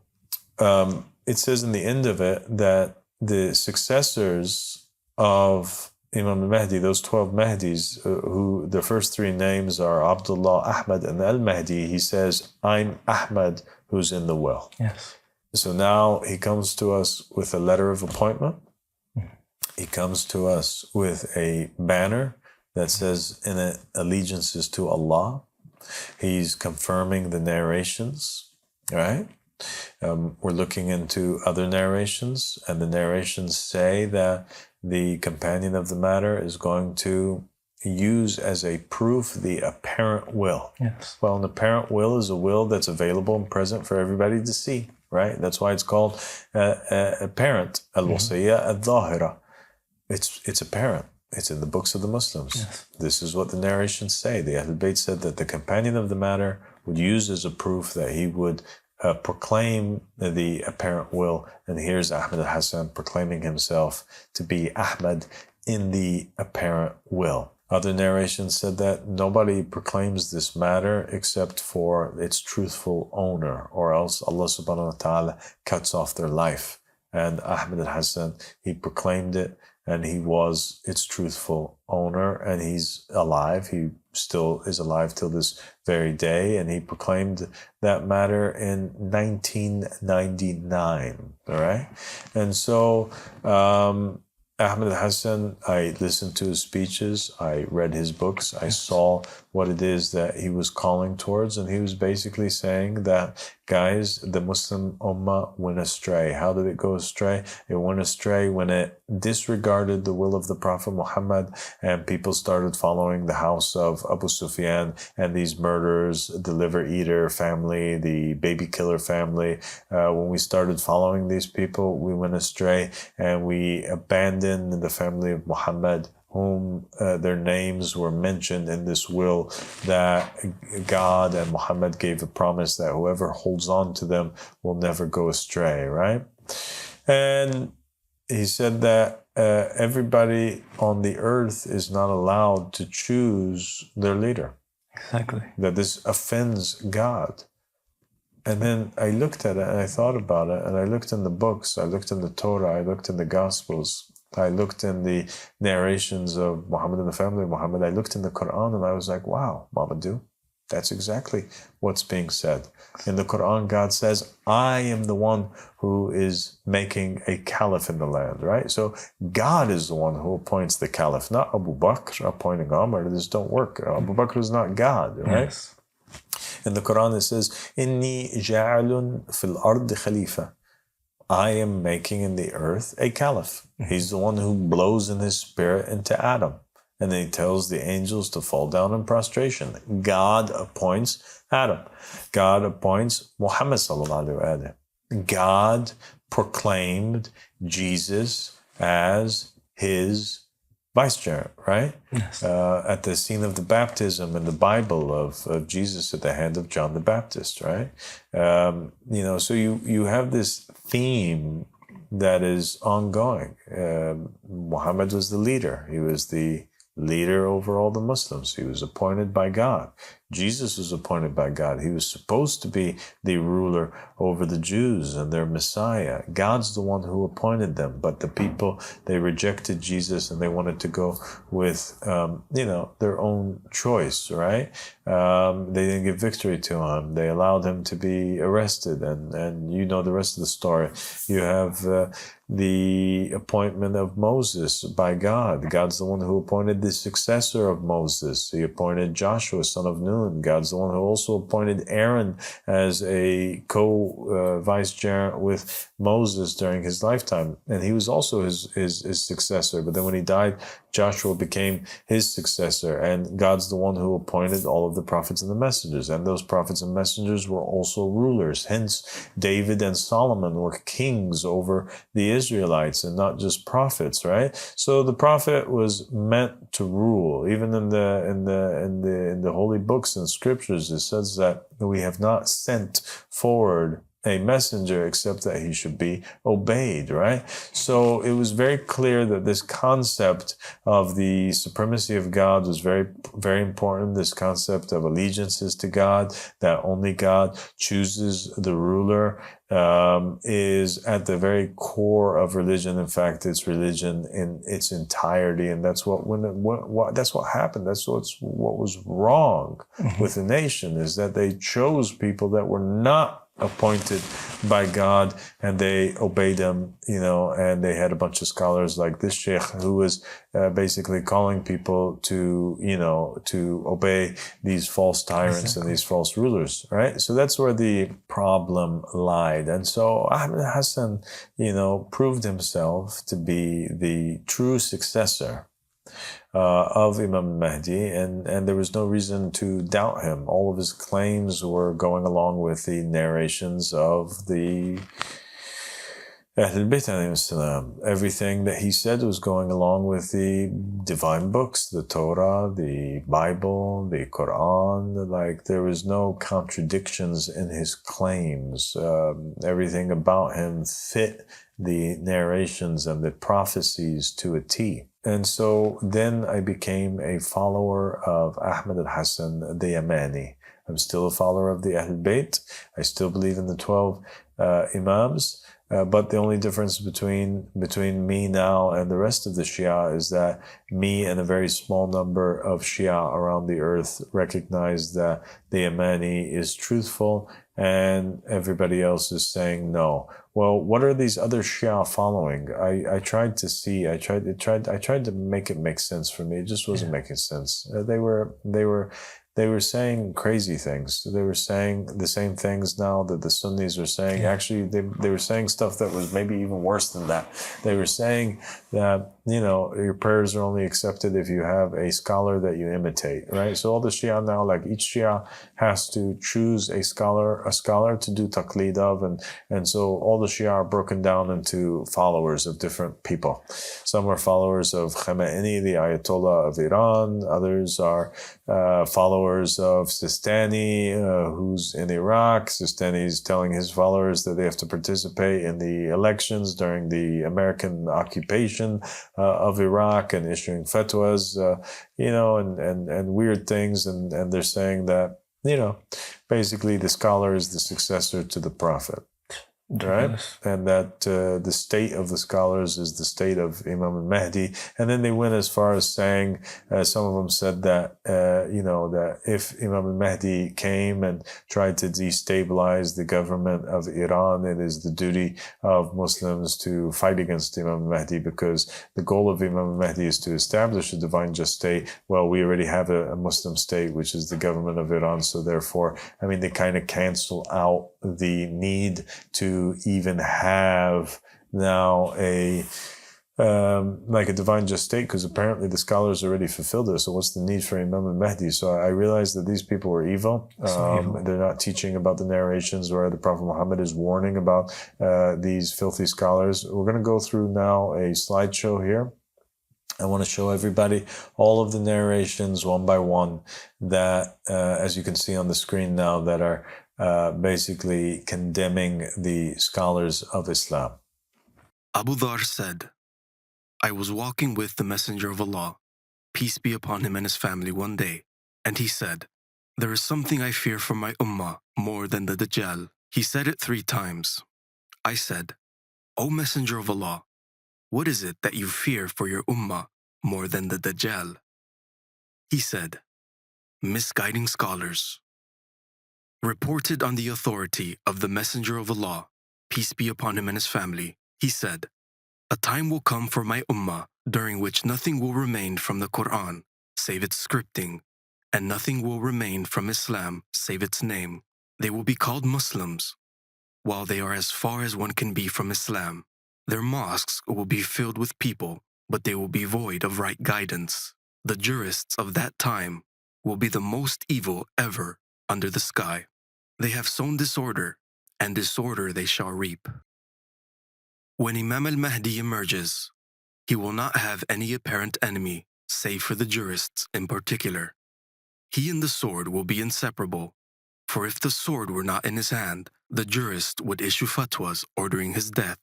it says in the end of it that the successors of Imam al-Mahdi, those 12 Mahdis, who the first three names are Abdullah, Ahmad, and Al-Mahdi, he says, I'm Ahmad who's in the will. Yes. So now he comes to us with a letter of appointment. He comes to us with a banner that says in it, allegiances to Allah. He's confirming the narrations, right? We're looking into other narrations, and the narrations say that the companion of the matter is going to use as a proof the apparent will. Yes. Well, an apparent will is a will that's available and present for everybody to see, right? That's why it's called apparent, al-wasiyya al-dhahira. It's apparent. It's in the books of the Muslims. Yes. This is what the narrations say. The Ahlul Bayt said that the companion of the matter would use as a proof that he would proclaim the apparent will. And here's Ahmed al-Hassan proclaiming himself to be Ahmad in the apparent will. Other narrations said that nobody proclaims this matter except for its truthful owner, or else Allah subhanahu wa ta'ala cuts off their life. And Ahmed al-Hassan, he proclaimed it, and he was its truthful owner, and he's alive. He still is alive till this very day, and he proclaimed that matter in 1999, all right? And so Ahmed al-Hassan, I listened to his speeches, I read his books, I saw what it is that he was calling towards, and he was basically saying that, guys, the Muslim Ummah went astray. How did it go astray? It went astray when it disregarded the will of the Prophet Muhammad, and people started following the house of Abu Sufyan and these murderers, the liver eater family, the baby killer family. When we started following these people, we went astray, and we abandoned the family of Muhammad, whom their names were mentioned in this will, that God and Muhammad gave a promise that whoever holds on to them will never go astray, right? And he said that everybody on the earth is not allowed to choose their leader. Exactly. That this offends God. And then I looked at it and I thought about it, and I looked in the books, I looked in the Torah, I looked in the Gospels, I looked in the narrations of Muhammad and the family of Muhammad. I looked in the Quran and I was like, wow, Mamadou, that's exactly what's being said. In the Quran, God says, I am the one who is making a caliph in the land, right? So God is the one who appoints the caliph, not Abu Bakr appointing Umar. This don't work. Abu Bakr is not God, right? Yes. In the Quran, it says, Inni ja'alun fil ard khalifa. I am making in the earth a caliph. He's the one who blows in his spirit into Adam. And then he tells the angels to fall down in prostration. God appoints Adam. God appoints Muhammad sallallahu alaihi wasallam. God proclaimed Jesus as his vicegerent, right? Yes. At the scene of the baptism in the Bible of Jesus at the hand of John the Baptist, right? So you have this theme that is ongoing. Muhammad was the leader. He was the leader over all the Muslims. He was appointed by God. Jesus was appointed by God. He was supposed to be the ruler over the Jews and their Messiah. God's the one who appointed them, but the people, they rejected Jesus and they wanted to go with, their own choice, right? They didn't give victory to him. They allowed him to be arrested, and you know the rest of the story. You have the appointment of Moses by God. God's the one who appointed the successor of Moses. He appointed Joshua, son of Nun. God's the one who also appointed Aaron as a co-vicegerent with Moses during his lifetime. And he was also his successor. But then when he died, Joshua became his successor. And God's the one who appointed all of the prophets and the messengers. And those prophets and messengers were also rulers. Hence, David and Solomon were kings over the Israelites and not just prophets, right? So the prophet was meant to rule. Even in the holy books and scriptures, it says that we have not sent forward a messenger except that he should be obeyed, right? So it was very clear that this concept of the supremacy of God was very, very important. This concept of allegiances to God, that only God chooses the ruler, is at the very core of religion. In fact, it's religion in its entirety, and that's that's what happened. That's what was wrong with the nation, is that they chose people that were not appointed by God, and they obeyed them, and they had a bunch of scholars like this sheikh who was basically calling people to obey these false tyrants and these false rulers, right? So that's where the problem lied. And so Ahmed Hassan, proved himself to be the true successor of Imam Mahdi, and there was no reason to doubt him. All of his claims were going along with the narrations of the Ahlul Bayt. Everything that he said was going along with the divine books, the Torah, the Bible, the Quran. Like, there was no contradictions in his claims. Everything about him fit the narrations and the prophecies to a T. And so then I became a follower of Ahmed al-Hassan the Yamani. I'm still a follower of the Ahlul Bayt. I still believe in the 12 Imams. But the only difference between me now and the rest of the Shia is that me and a very small number of Shia around the earth recognize that the Yamani is truthful and everybody else is saying no. Well, what are these other Shia following? I tried to see, I tried to make it make sense for me. It just wasn't making sense. They were saying crazy things. They were saying the same things now that the Sunnis are saying. Yeah. Actually, they were saying stuff that was maybe even worse than that. They were saying that, your prayers are only accepted if you have a scholar that you imitate, right? So all the Shia now, like each Shia has to choose a scholar to do taqleed of. And so all the Shia are broken down into followers of different people. Some are followers of Khamenei, the Ayatollah of Iran. Others are followers of Sistani, who's in Iraq. Sistani is telling his followers that they have to participate in the elections during the American occupation of Iraq, and issuing fatwas, and weird things. And they're saying that, basically the scholar is the successor to the prophet. Right? Yes. And that the state of the scholars is the state of Imam al-Mahdi. And then they went as far as saying, some of them said that, that if Imam al-Mahdi came and tried to destabilize the government of Iran, it is the duty of Muslims to fight against Imam al-Mahdi, because the goal of Imam al-Mahdi is to establish a divine just state. Well, we already have a Muslim state, which is the government of Iran. So therefore, they kind of cancel out the need to even have now a divine just state, because apparently the scholars already fulfilled it. So what's the need for Imam al-Mahdi? So I realized that these people were evil. They're not teaching about the narrations where the Prophet Muhammad is warning about these filthy scholars. We're going to go through now a slideshow here. I want to show everybody all of the narrations one by one that, as you can see on the screen now, that are basically condemning the scholars of Islam. Abu Dhar said, I was walking with the Messenger of Allah, peace be upon him and his family, one day, and he said, there is something I fear for my ummah more than the Dajjal. He said it 3 times. I said, O Messenger of Allah, what is it that you fear for your ummah more than the Dajjal? He said, misguiding scholars. Reported on the authority of the Messenger of Allah, peace be upon him and his family, he said, a time will come for my ummah during which nothing will remain from the Quran save its scripting, and nothing will remain from Islam save its name. They will be called Muslims, while they are as far as one can be from Islam. Their mosques will be filled with people, but they will be void of right guidance. The jurists of that time will be the most evil ever under the sky. They have sown disorder, and disorder they shall reap. When Imam al-Mahdi emerges, he will not have any apparent enemy, save for the jurists in particular. He and the sword will be inseparable, for if the sword were not in his hand, the jurist would issue fatwas ordering his death.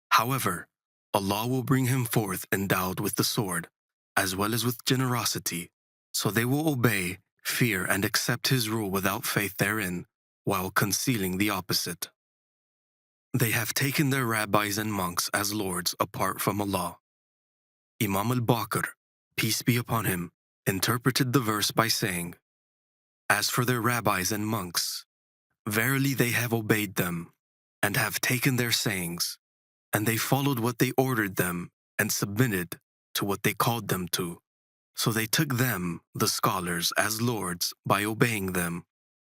However, Allah will bring him forth endowed with the sword, as well as with generosity, so they will obey, fear, and accept his rule without faith therein, while concealing the opposite. They have taken their rabbis and monks as lords apart from Allah. Imam al-Baqir, peace be upon him, interpreted the verse by saying, as for their rabbis and monks, verily they have obeyed them, and have taken their sayings, and they followed what they ordered them, and submitted to what they called them to. So they took them, the scholars, as lords by obeying them,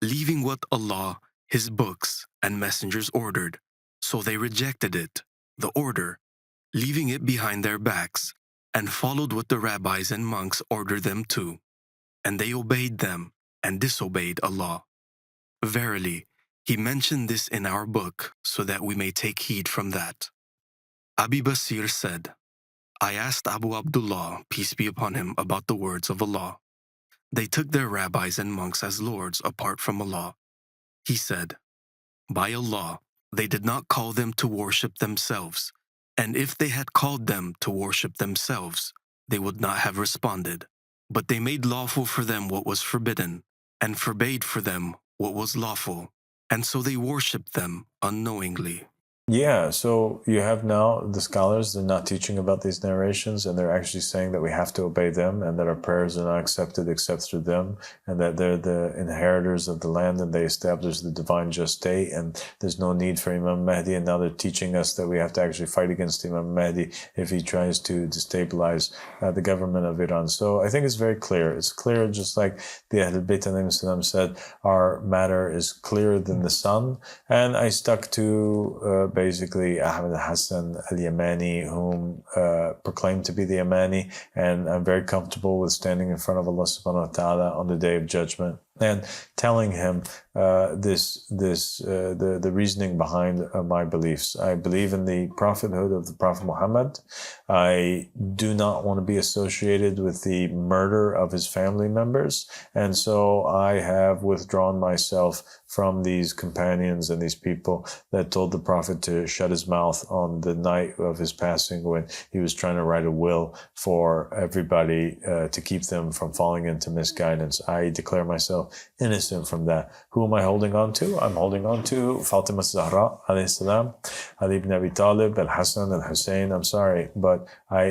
leaving what Allah, His books, and messengers ordered. So they rejected it, the order, leaving it behind their backs, and followed what the rabbis and monks ordered them to. And they obeyed them, and disobeyed Allah. Verily, He mentioned this in our book, so that we may take heed from that. Abi Basir said, I asked Abu Abdullah, peace be upon him, about the words of Allah. They took their rabbis and monks as lords apart from Allah. He said, by Allah, they did not call them to worship themselves, and if they had called them to worship themselves, they would not have responded. But they made lawful for them what was forbidden, and forbade for them what was lawful, and so they worshipped them unknowingly. Yeah, so you have now the scholars, they're not teaching about these narrations, and they're actually saying that we have to obey them, and that our prayers are not accepted except through them, and that they're the inheritors of the land, and they establish the divine just state, and there's no need for Imam Mahdi, and now they're teaching us that we have to actually fight against Imam Mahdi if he tries to destabilize the government of Iran. So I think it's very clear. It's clear, just like the Ahlul Bayt ﷺ said, our matter is clearer than the sun, and I stuck to basically Ahmed Hassan al-Yamani, whom proclaimed to be the Yamani, and I'm very comfortable with standing in front of Allah subhanahu wa ta'ala on the Day of Judgment and telling him the reasoning behind my beliefs. I believe in the prophethood of the Prophet Muhammad. I do not want to be associated with the murder of his family members, and so I have withdrawn myself from these companions and these people that told the Prophet to shut his mouth on the night of his passing, when he was trying to write a will for everybody to keep them from falling into misguidance. I declare myself innocent from that. Who am I holding on to? I'm holding on to Fatima Zahra alayhi salam, Ali ibn Abi Talib, Al-Hassan, Al-Hussein. I'm sorry, but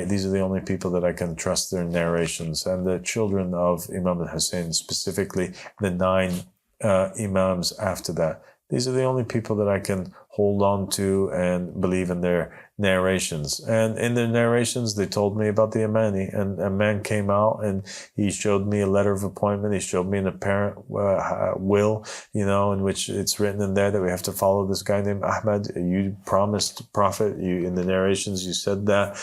these are the only people that I can trust their narrations, and the children of Imam al-Hussein, specifically the 9 Imams after that. These are the only people that I can hold on to and believe in their narrations. And in their narrations, they told me about the Yamani, and a man came out and he showed me a letter of appointment. He showed me an apparent will, in which it's written in there that we have to follow this guy named Ahmed. You promised Prophet, in the narrations, you said that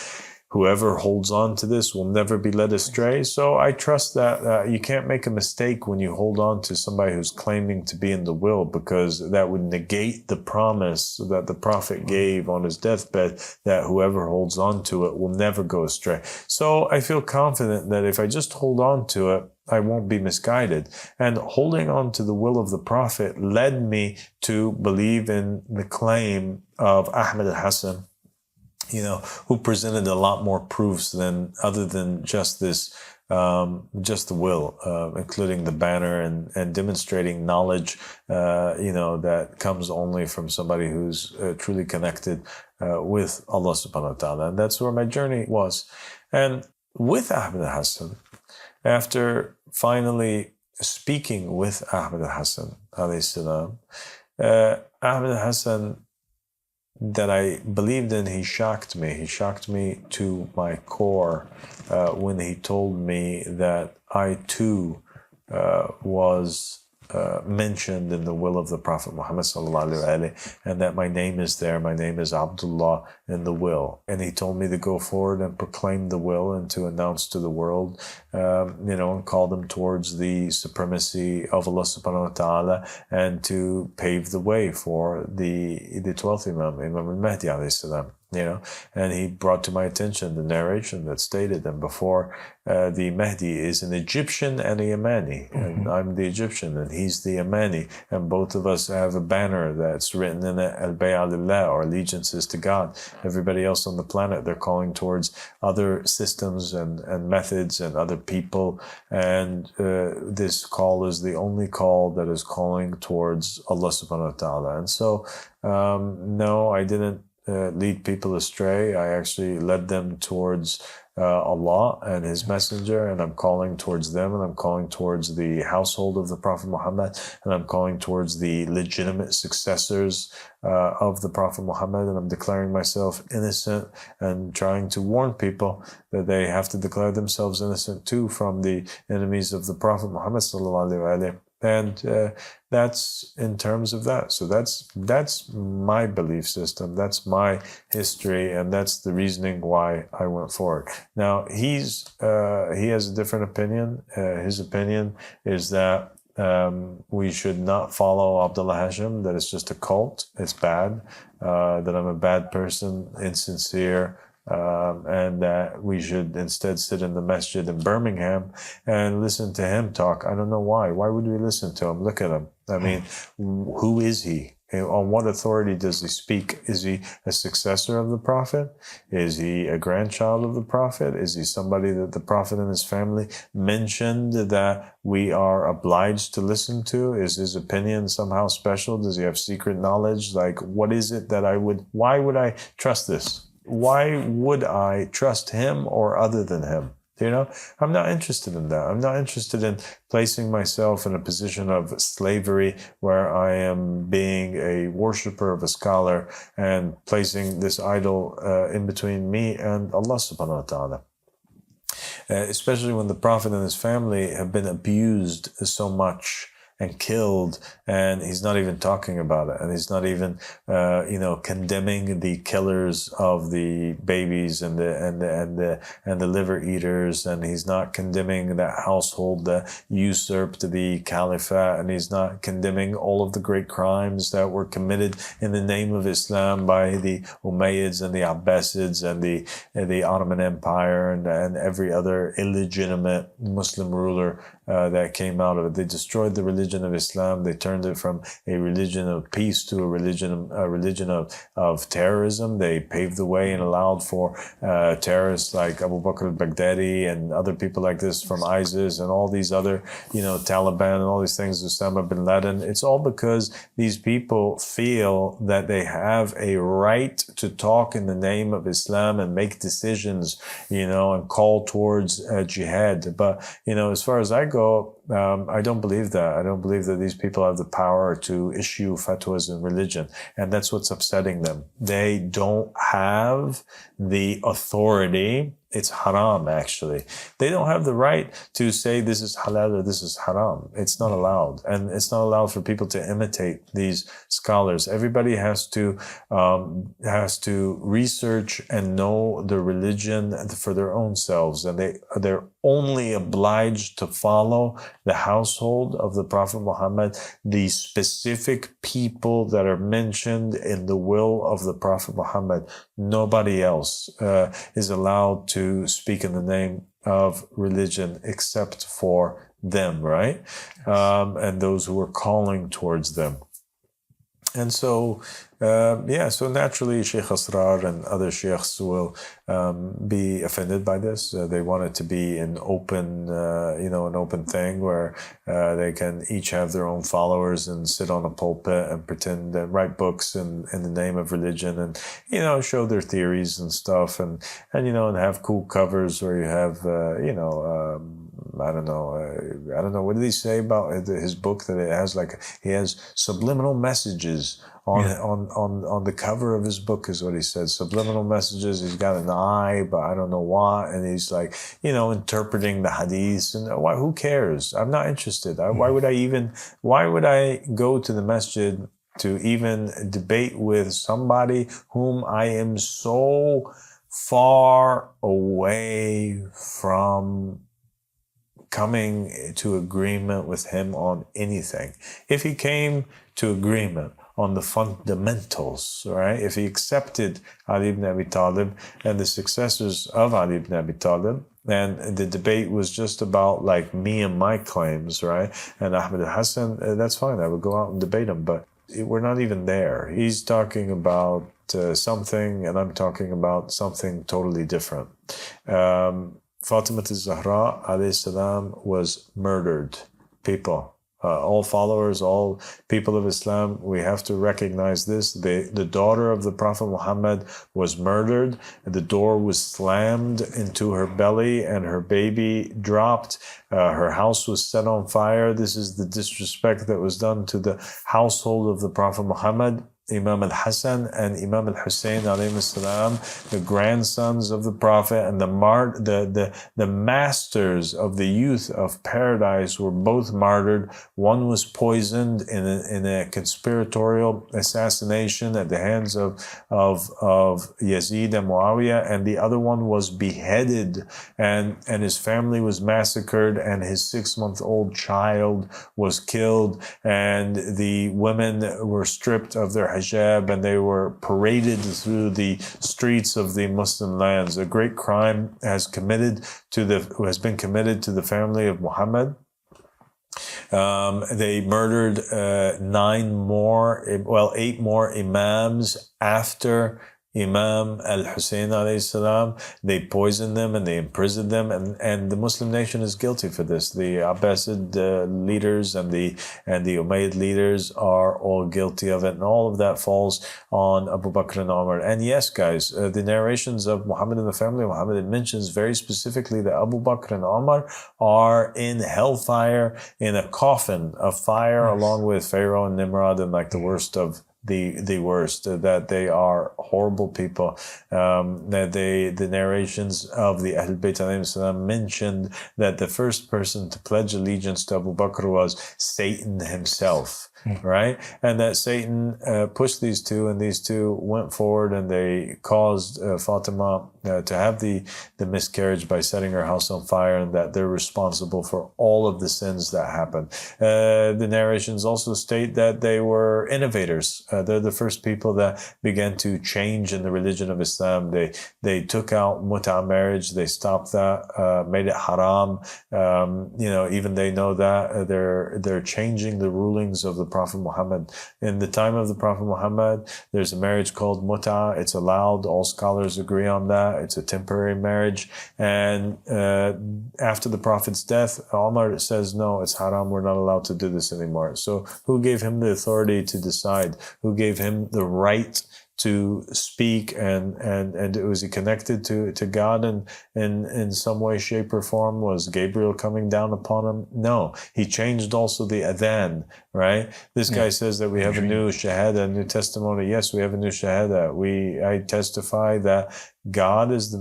whoever holds on to this will never be led astray. So I trust that you can't make a mistake when you hold on to somebody who's claiming to be in the will, because that would negate the promise that the Prophet gave on his deathbed, that whoever holds on to it will never go astray. So I feel confident that if I just hold on to it, I won't be misguided. And holding on to the will of the Prophet led me to believe in the claim of Ahmed al-Hassan, who presented a lot more proofs other than just this, just the will, including the banner and demonstrating knowledge, that comes only from somebody who's truly connected with Allah subhanahu wa ta'ala. And that's where my journey was. And with Ahmed al-Hassan, after finally speaking with Ahmed al-Hassan, alayhi salam, Ahmed al-Hassan, that I believed in, he shocked me. He shocked me to my core when he told me that I too was mentioned in the will of the Prophet Muhammad and that my name is there. My name is Abdullah in the will. And he told me to go forward and proclaim the will and to announce to the world, and call them towards the supremacy of Allah subhanahu wa ta'ala and to pave the way for the 12th Imam al-Mahdi alayhi salam. And he brought to my attention the narration that stated that before the Mahdi is an Egyptian and a Yemeni, and I'm the Egyptian and he's the Yemeni, and both of us have a banner that's written in it, Al-Bay'a Lillah, or allegiances to God. Everybody else on the planet, they're calling towards other systems and methods and other people, and this call is the only call that is calling towards Allah subhanahu wa ta'ala. And so, no, I didn't lead people astray. I actually led them towards Allah and His Messenger, and I'm calling towards them, and I'm calling towards the household of the Prophet Muhammad, and I'm calling towards the legitimate successors of the Prophet Muhammad, and I'm declaring myself innocent and trying to warn people that they have to declare themselves innocent too from the enemies of the Prophet Muhammad sallallahu alaihi wasallam. And that's in terms of that. So that's my belief system. That's my history, and that's the reasoning why I went forward. Now he has a different opinion. His opinion is that we should not follow Abdullah Hashem. That it's just a cult. It's bad. That I'm a bad person, insincere. And that we should instead sit in the masjid in Birmingham and listen to him talk. I don't know why. Why would we listen to him? Look at him. I mean, who is he? On what authority does he speak? Is he a successor of the Prophet? Is he a grandchild of the Prophet? Is he somebody that the Prophet and his family mentioned that we are obliged to listen to? Is his opinion somehow special? Does he have secret knowledge? Like, what is it that why would I trust this? Why would I trust him or other than him? I'm not interested in that. I'm not interested in placing myself in a position of slavery where I am being a worshiper of a scholar and placing this idol in between me and Allah subhanahu wa ta'ala. Especially when the Prophet and his family have been abused so much and killed, and he's not even talking about it, and he's not even, condemning the killers of the babies and the liver eaters, and he's not condemning that household that usurped the caliphate, and he's not condemning all of the great crimes that were committed in the name of Islam by the Umayyads and the Abbasids and the Ottoman Empire and every other illegitimate Muslim ruler that came out of it. They destroyed the religion of Islam. They turned it from a religion of peace to a religion of terrorism. They paved the way and allowed for terrorists like Abu Bakr al-Baghdadi and other people like this from ISIS and all these other, Taliban and all these things, Osama bin Laden. It's all because these people feel that they have a right to talk in the name of Islam and make decisions, and call towards jihad. But, as far as I go, I don't believe that. I don't believe that these people have the power to issue fatwas in religion. And that's what's upsetting them. They don't have the authority. It's haram, actually. They don't have the right to say this is halal or this is haram. It's not allowed. And it's not allowed for people to imitate these scholars. Everybody has to research and know the religion for their own selves. And they're only obliged to follow the household of the Prophet Muhammad, the specific people that are mentioned in the will of the Prophet Muhammad. Nobody else is allowed to speak in the name of religion except for them, right? And those who are calling towards them. And so, so naturally, Sheikh Asrar and other sheikhs will be offended by this. They want it to be an open, an open thing where they can each have their own followers and sit on a pulpit and pretend and write books in the name of religion and, show their theories and stuff and have cool covers where you have, I don't know. What did he say about his book? That it has he has subliminal messages on the cover of his book, is what he said. Subliminal messages. He's got an eye, but I don't know what. And he's interpreting the hadiths. And who cares? I'm not interested. Why would I go to the masjid to even debate with somebody whom I am so far away from coming to agreement with him on anything? If he came to agreement on the fundamentals, right? If he accepted Ali ibn Abi Talib and the successors of Ali ibn Abi Talib, and the debate was just about me and my claims, right? And Ahmed al-Hassan, that's fine. I would go out and debate him, but we're not even there. He's talking about something, and I'm talking about something totally different. Fatima al-Zahra alayhi salam was murdered. People, all followers, all people of Islam, we have to recognize this. The daughter of the Prophet Muhammad was murdered. The door was slammed into her belly and her baby dropped. Her house was set on fire. This is the disrespect that was done to the household of the Prophet Muhammad. Imam al-Hassan and Imam al-Hussein alayhi salam, the grandsons of the Prophet and the masters of the youth of paradise, were both martyred. One was poisoned in a conspiratorial assassination at the hands of Yazid and Muawiyah, and the other one was beheaded, and his family was massacred, and his 6-month-old child was killed, and the women were stripped of their hijab and they were paraded through the streets of the Muslim lands. A great crime has been committed to the family of Muhammad. They murdered 8 more imams after Imam al-Hussein alayhi salam. They poisoned them and they imprisoned them, and the Muslim nation is guilty for this. The Abbasid leaders and the Umayyad leaders are all guilty of it, and all of that falls on Abu Bakr and Umar. And yes, guys, the narrations of Muhammad and the family of Muhammad, it mentions very specifically that Abu Bakr and Umar are in hellfire in a coffin of fire, along with Pharaoh and Nimrod, and the worst of the worst, that they are horrible people. That the narrations of the Ahlul Bayt alayhim salam mentioned that the first person to pledge allegiance to Abu Bakr was Satan himself. Right? And that Satan pushed these two, and these two went forward and they caused Fatima to have the miscarriage by setting her house on fire, and that they're responsible for all of the sins that happened. The narrations also state that they were innovators. They're the first people that began to change in the religion of Islam. They took out mut'a marriage. They stopped that, made it haram. Even they know that they're changing the rulings of the Prophet Muhammad. In the time of the Prophet Muhammad, there's a marriage called mut'a. It's allowed. All scholars agree on that. It's a temporary marriage. And after the Prophet's death, Umar says, no, it's haram. We're not allowed to do this anymore. So who gave him the authority to decide? Who gave him the right to speak, and was he connected to God in some way, shape, or form? Was Gabriel coming down upon him? No. He changed also the adhan, right? This guy says that we have a new shahada, a new testimony. Yes, we have a new shahada. I testify that God is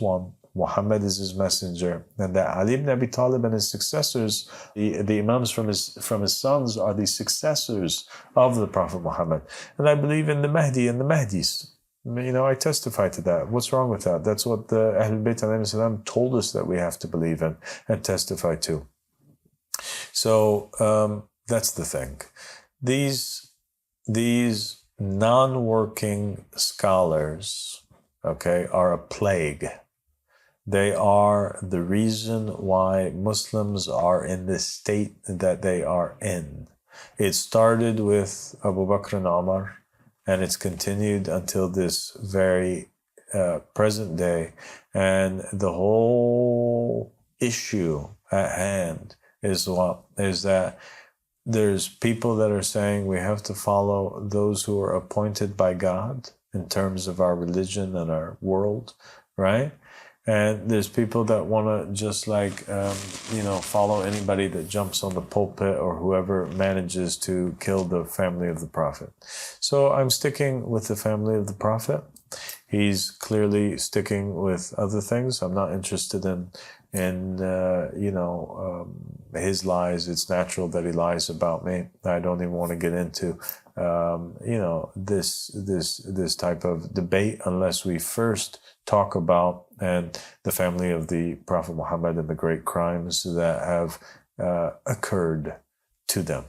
one. Muhammad is his messenger, and that Ali ibn Abi Talib and his successors, the imams from his sons, are the successors of the Prophet Muhammad. And I believe in the Mahdi and the Mahdis. I testify to that. What's wrong with that? That's what the Ahlul Bayt alayhim salam told us that we have to believe in and testify to. So that's the thing. These non-working scholars, are a plague. They are the reason why Muslims are in the state that they are in. It started with Abu Bakr and Umar, and it's continued until this very present day. And the whole issue at hand is that there's people that are saying we have to follow those who are appointed by God in terms of our religion and our world, right? And there's people that want to just follow anybody that jumps on the pulpit or whoever manages to kill the family of the Prophet. So I'm sticking with the family of the Prophet. He's clearly sticking with other things. I'm not interested in his lies. It's natural that he lies about me. I don't even want to get into this type of debate unless we first talk about the family of the Prophet Muhammad and the great crimes that have occurred to them.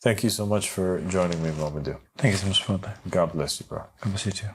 Thank you so much for joining me, Mamadou. Thank you so much for that. God bless you, bro. God bless you too.